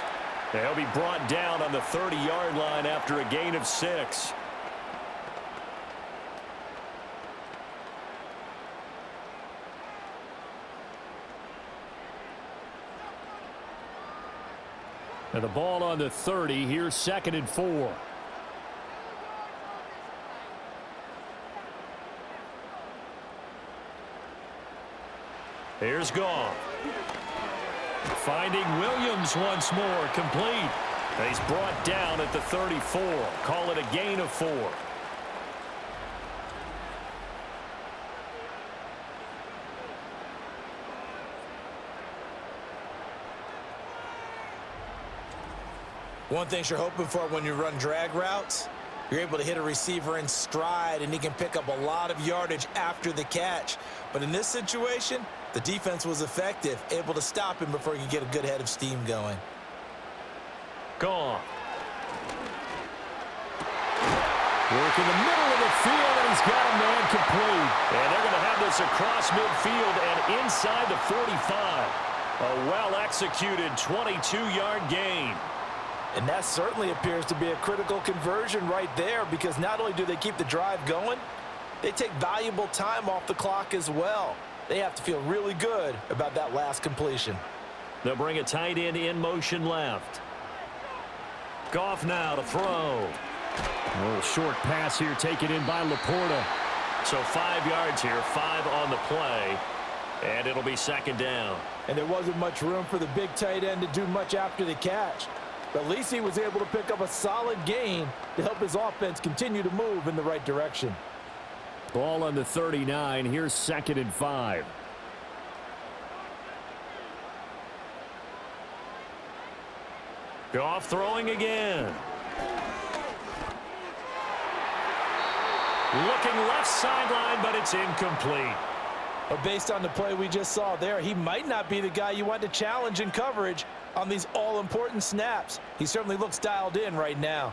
They'll be brought down on the 30-yard line after a gain of 6. And the ball on the 30. Here's 2nd and 4. Here's Goff. Finding Williams once more, complete. He's brought down at the 34. Call it a gain of 4. One thing you're hoping for when you run drag routes, you're able to hit a receiver in stride and he can pick up a lot of yardage after the catch. But in this situation, the defense was effective, able to stop him before he could get a good head of steam going. Goff. Work in the middle of the field, and he's got a man complete. And they're going to have this across midfield and inside the 45. A well-executed 22-yard gain. And that certainly appears to be a critical conversion right there because not only do they keep the drive going, they take valuable time off the clock as well. They have to feel really good about that last completion. They'll bring a tight end in motion left. Goff now to throw. A little short pass here taken in by LePorta. So 5 yards here, 5 on the play, and it'll be 2nd down. And there wasn't much room for the big tight end to do much after the catch. But at least he was able to pick up a solid gain to help his offense continue to move in the right direction. Ball on the 39. Here's 2nd and 5. Goff throwing again. Looking left sideline, but it's incomplete. But based on the play we just saw there, he might not be the guy you want to challenge in coverage on these all-important snaps. He certainly looks dialed in right now.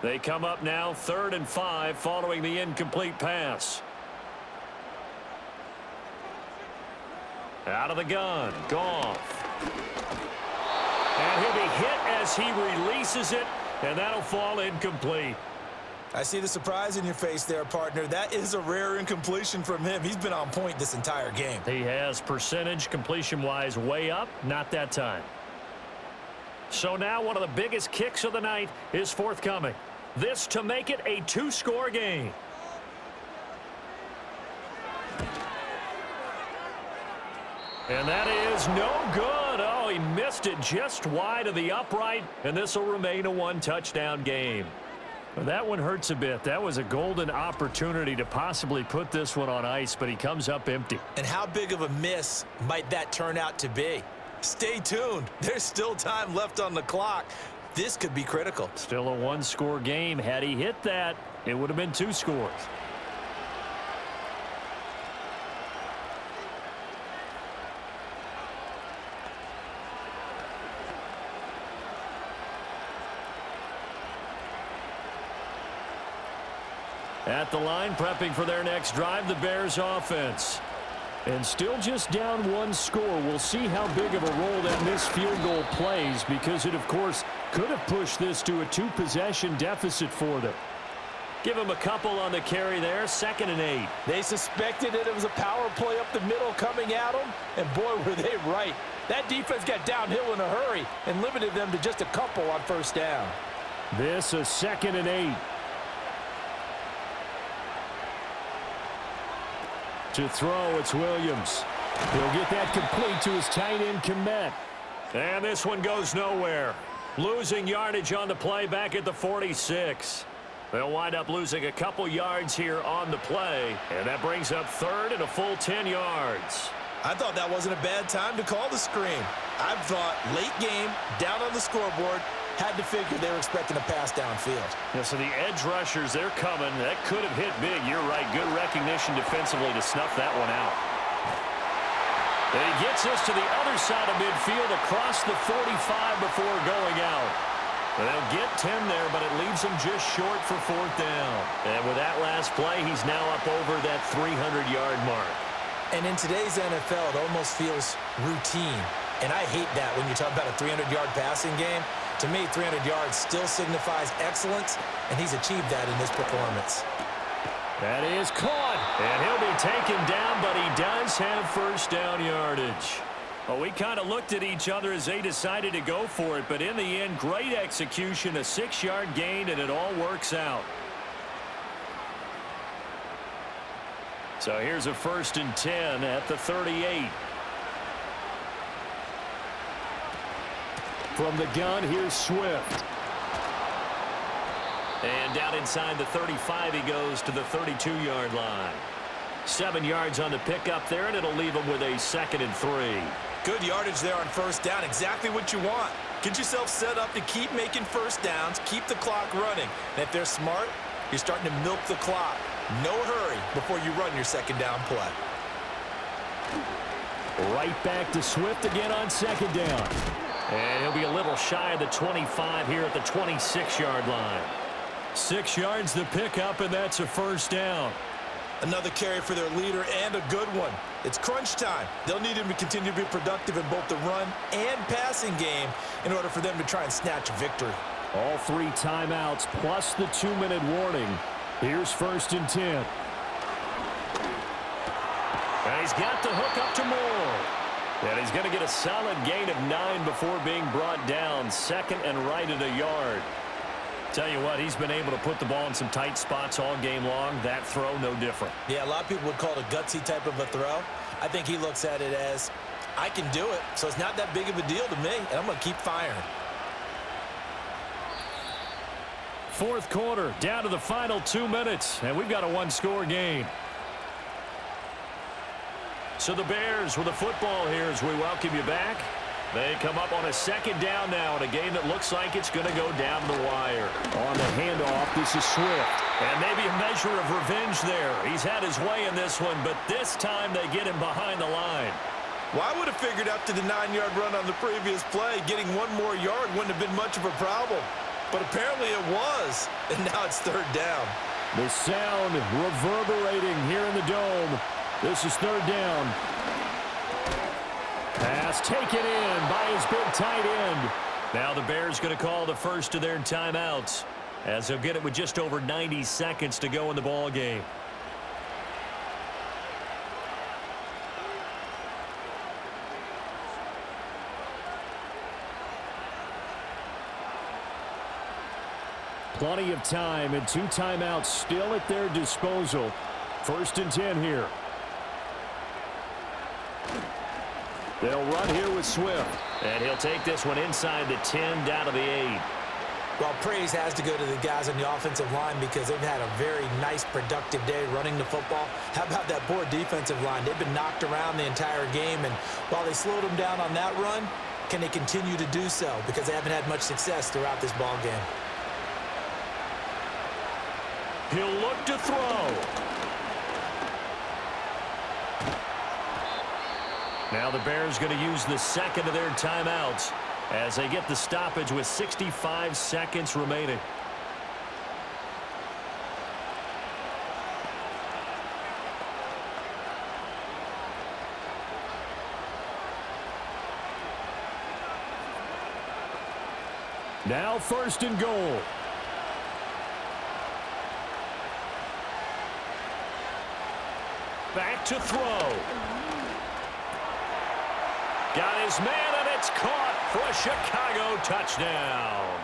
They come up now 3rd and 5 following the incomplete pass. Out of the gun, Goff. And he'll be hit as he releases it, and that'll fall incomplete. I see the surprise in your face there, partner. That is a rare incompletion from him. He's been on point this entire game. He has percentage completion-wise way up, not that time. So now one of the biggest kicks of the night is forthcoming. This to make it a 2-score game. And that is no good. Oh, he missed it just wide of the upright, and this will remain a one-touchdown game. Well, that one hurts a bit. That was a golden opportunity to possibly put this one on ice, but he comes up empty. And how big of a miss might that turn out to be? Stay tuned. There's still time left on the clock. This could be critical. Still a one-score game. Had he hit that, it would have been 2 scores. At the line, prepping for their next drive, the Bears offense. And still just down 1 score. We'll see how big of a role that missed field goal plays, because it, of course, could have pushed this to a 2-possession deficit for them. Give them a couple on the carry there, 2nd and 8. They suspected it was a power play up the middle coming at them, and boy, were they right. That defense got downhill in a hurry and limited them to just a couple on 1st down. This a 2nd and 8. To throw, it's Williams. He'll get that complete to his tight end, Komet. And this one goes nowhere. Losing yardage on the play back at the 46. They'll wind up losing a couple yards here on the play, and that brings up 3rd and a full 10 yards. I thought that wasn't a bad time to call the screen. I thought late game, down on the scoreboard, had to figure they were expecting a pass downfield. Yeah, so the edge rushers, they're coming. That could have hit big. You're right. Good recognition defensively to snuff that one out. And he gets this to the other side of midfield across the 45 before going out. They'll get 10 there, but it leaves them just short for 4th down. And with that last play, he's now up over that 300-yard mark. And in today's NFL, it almost feels routine. And I hate that when you talk about a 300-yard passing game. To me, 300 yards still signifies excellence, and he's achieved that in this performance. That is caught, and he'll be taken down, but he does have 1st down yardage. Well, we kind of looked at each other as they decided to go for it, but in the end, great execution, a 6-yard gain, and it all works out. So here's a 1st and 10 at the 38. From the gun, here's Swift. And down inside the 35, he goes to the 32-yard line. 7 yards on the pickup there, and it'll leave him with a 2nd and 3. Good yardage there on 1st down. Exactly what you want. Get yourself set up to keep making 1st downs, keep the clock running. And if they're smart, you're starting to milk the clock. No hurry before you run your 2nd down play. Right back to Swift again on 2nd down. And he'll be a little shy of the 25 here at the 26-yard line. 6 yards the pickup, and that's a 1st down. Another carry for their leader, and a good one. It's crunch time. They'll need him to continue to be productive in both the run and passing game in order for them to try and snatch a victory. All 3 timeouts plus the 2-minute warning. Here's 1st and 10. And he's got the hook up to Moore. And he's going to get a solid gain of 9 before being brought down. 2nd and right at a yard. Tell you what, he's been able to put the ball in some tight spots all game long. That throw, no different. Yeah, a lot of people would call it a gutsy type of a throw. I think he looks at it as, I can do it, so it's not that big of a deal to me, and I'm going to keep firing. 4th quarter, down to the final 2 minutes, and we've got a 1-score game. So the Bears with the football here as we welcome you back. They come up on a 2nd down now in a game that looks like it's going to go down the wire. On the handoff, this is Swift. And maybe a measure of revenge there. He's had his way in this one, but this time they get him behind the line. Well, I would have figured after the 9-yard run on the previous play, getting 1 more yard wouldn't have been much of a problem. But apparently it was, and now it's 3rd down. The sound reverberating here in the dome. This is 3rd down. Pass taken in by his big tight end. Now the Bears going to call the first of their timeouts as they'll get it with just over 90 seconds to go in the ball game. Plenty of time and 2 timeouts still at their disposal. 1st and 10 here. They'll run here with Swift. And he'll take this one inside the 10 down to the 8. Well, praise has to go to the guys on the offensive line because they've had a very nice, productive day running the football. How about that poor defensive line? They've been knocked around the entire game, and while they slowed them down on that run, can they continue to do so? Because they haven't had much success throughout this ball game. He'll look to throw. Now the Bears going to use the second of their timeouts as they get the stoppage with 65 seconds remaining. Now 1st and goal. Back to throw. Got his man, and it's caught for a Chicago touchdown.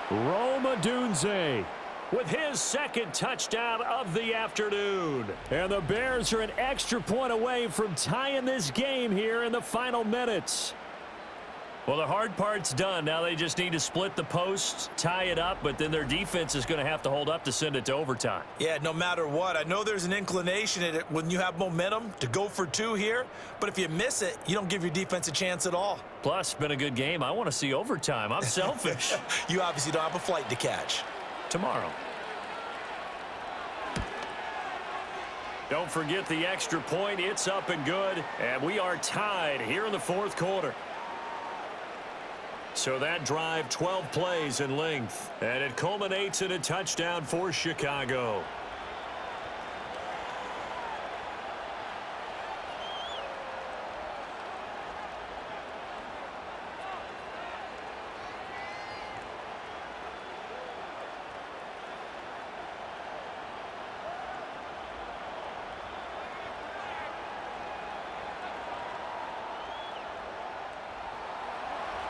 Rome Odunze with his second touchdown of the afternoon. And the Bears are an extra point away from tying this game here in the final minutes. Well, the hard part's done. Now they just need to split the posts, tie it up, but then their defense is going to have to hold up to send it to overtime. Yeah, no matter what. I know there's an inclination in it when you have momentum to go for 2 here, but if you miss it, you don't give your defense a chance at all. Plus, it's been a good game. I want to see overtime. I'm selfish. You obviously don't have a flight to catch. Tomorrow. Don't forget the extra point. It's up and good, and we are tied here in the 4th quarter. So that drive, 12 plays in length, and it culminates in a touchdown for Chicago.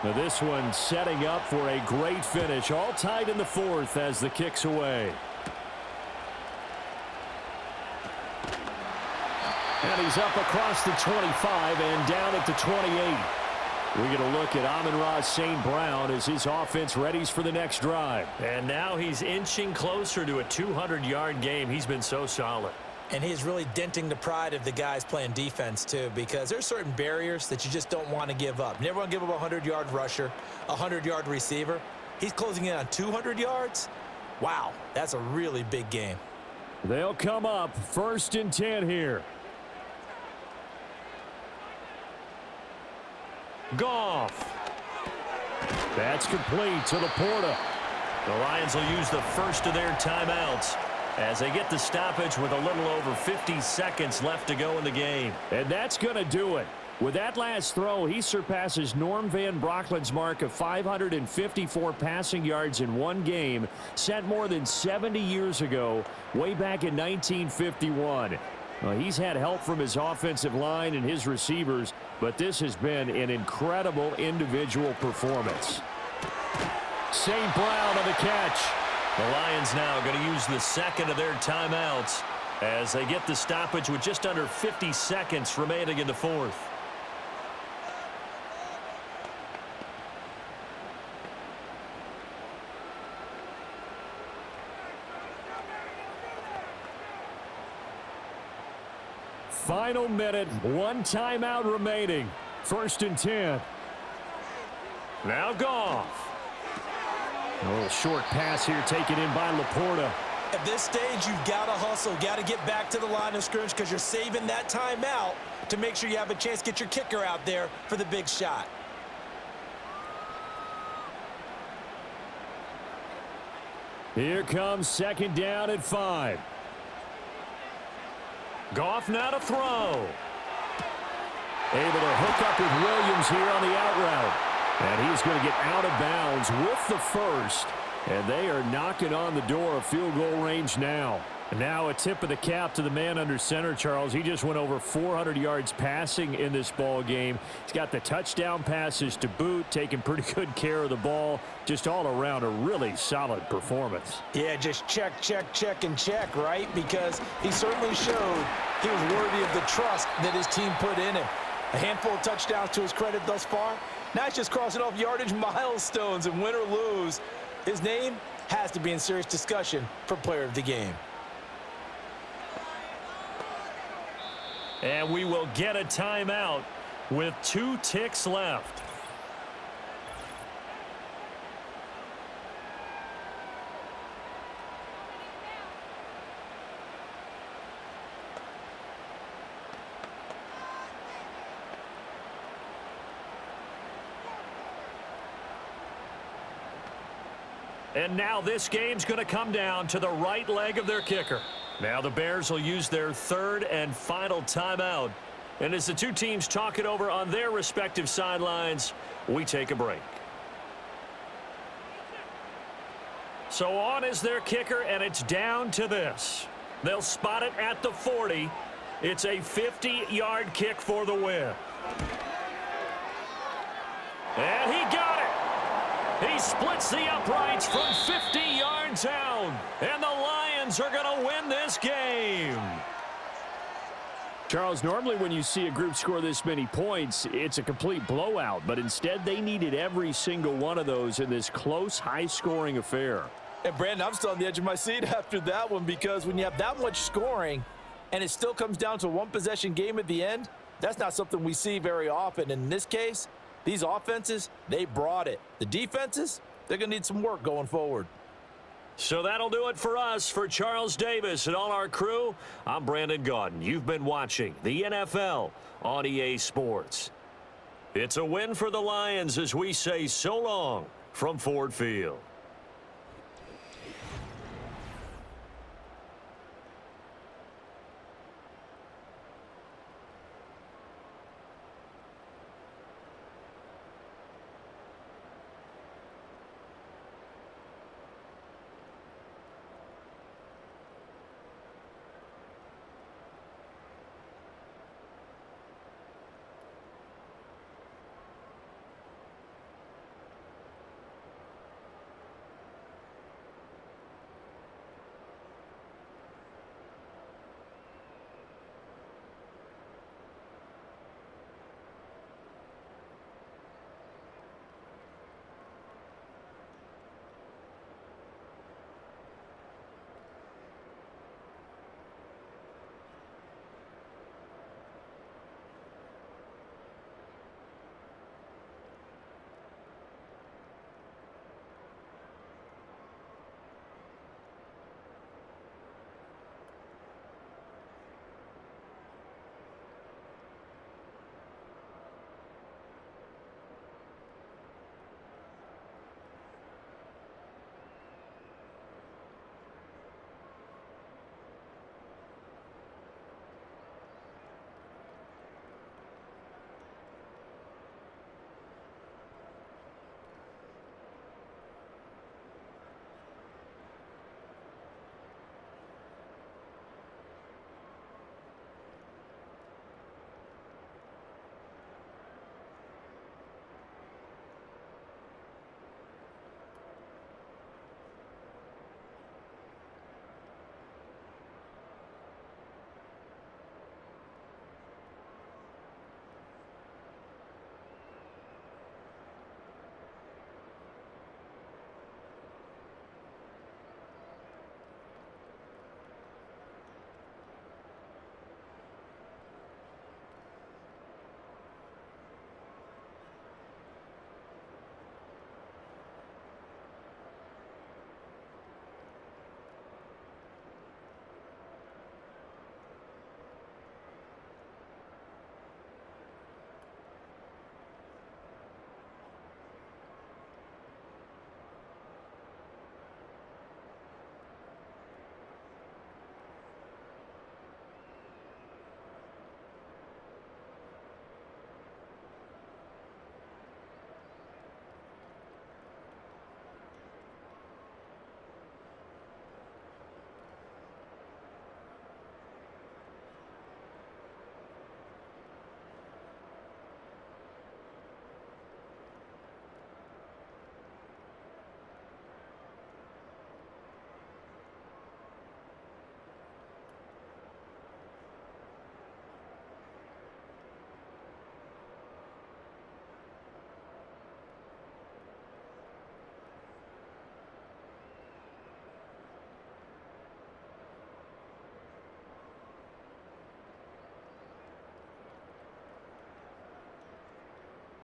Now this one setting up for a great finish. All tied in the 4th as the kick's away. And he's up across the 25 and down at the 28. We get a look at Amon-Ra St. Brown as his offense readies for the next drive. And now he's inching closer to a 200-yard game. He's been so solid. And he's really denting the pride of the guys playing defense, too, because there's certain barriers that you just don't want to give up. You never want to give up a 100-yard rusher, a 100-yard receiver. He's closing in on 200 yards. Wow, that's a really big game. They'll come up 1st and 10 here. Goff. That's complete to LePorta. The Lions will use the first of their timeouts as they get the stoppage with a little over 50 seconds left to go in the game. And that's going to do it. With that last throw, he surpasses Norm Van Brocklin's mark of 554 passing yards in one game, set more than 70 years ago, way back in 1951. Well, he's had help from his offensive line and his receivers, but this has been an incredible individual performance. St. Brown on the catch. The Lions now going to use the second of their timeouts as they get the stoppage with just under 50 seconds remaining in the 4th. Final minute, 1 timeout remaining. 1st and 10. Now Goff. A little short pass here taken in by LePorta. At this stage, you've got to hustle, got to get back to the line of scrimmage because you're saving that timeout to make sure you have a chance to get your kicker out there for the big shot. Here comes 2nd down at 5. Goff now to throw. Able to hook up with Williams here on the out route. And he's going to get out of bounds with the first. And they are knocking on the door of field goal range now. And now a tip of the cap to the man under center, Charles. He just went over 400 yards passing in this ball game. He's got the touchdown passes to boot, taking pretty good care of the ball. Just all around a really solid performance. Yeah, just check, check, check, and check, right? Because he certainly showed he was worthy of the trust that his team put in him. A handful of touchdowns to his credit thus far. Now he's just crossing off yardage milestones, and win or lose, his name has to be in serious discussion for player of the game. And we will get a timeout with 2 ticks left. And now this game's going to come down to the right leg of their kicker. Now the Bears will use their 3rd and final timeout. And as the two teams talk it over on their respective sidelines, we take a break. So on is their kicker, and it's down to this. They'll spot it at the 40. It's a 50-yard kick for the win. And he got it. He splits the uprights from 50 yards out. And the Lions are going to win this game. Charles, normally when you see a group score this many points, it's a complete blowout. But instead, they needed every single one of those in this close, high-scoring affair. And, Brandon, I'm still on the edge of my seat after that one, because when you have that much scoring and it still comes down to a one-possession game at the end, that's not something we see very often. And in this case, these offenses, they brought it. The defenses, they're going to need some work going forward. So that'll do it for us. For Charles Davis and all our crew, I'm Brandon Gaudin. You've been watching the NFL on EA Sports. It's a win for the Lions as we say so long from Ford Field.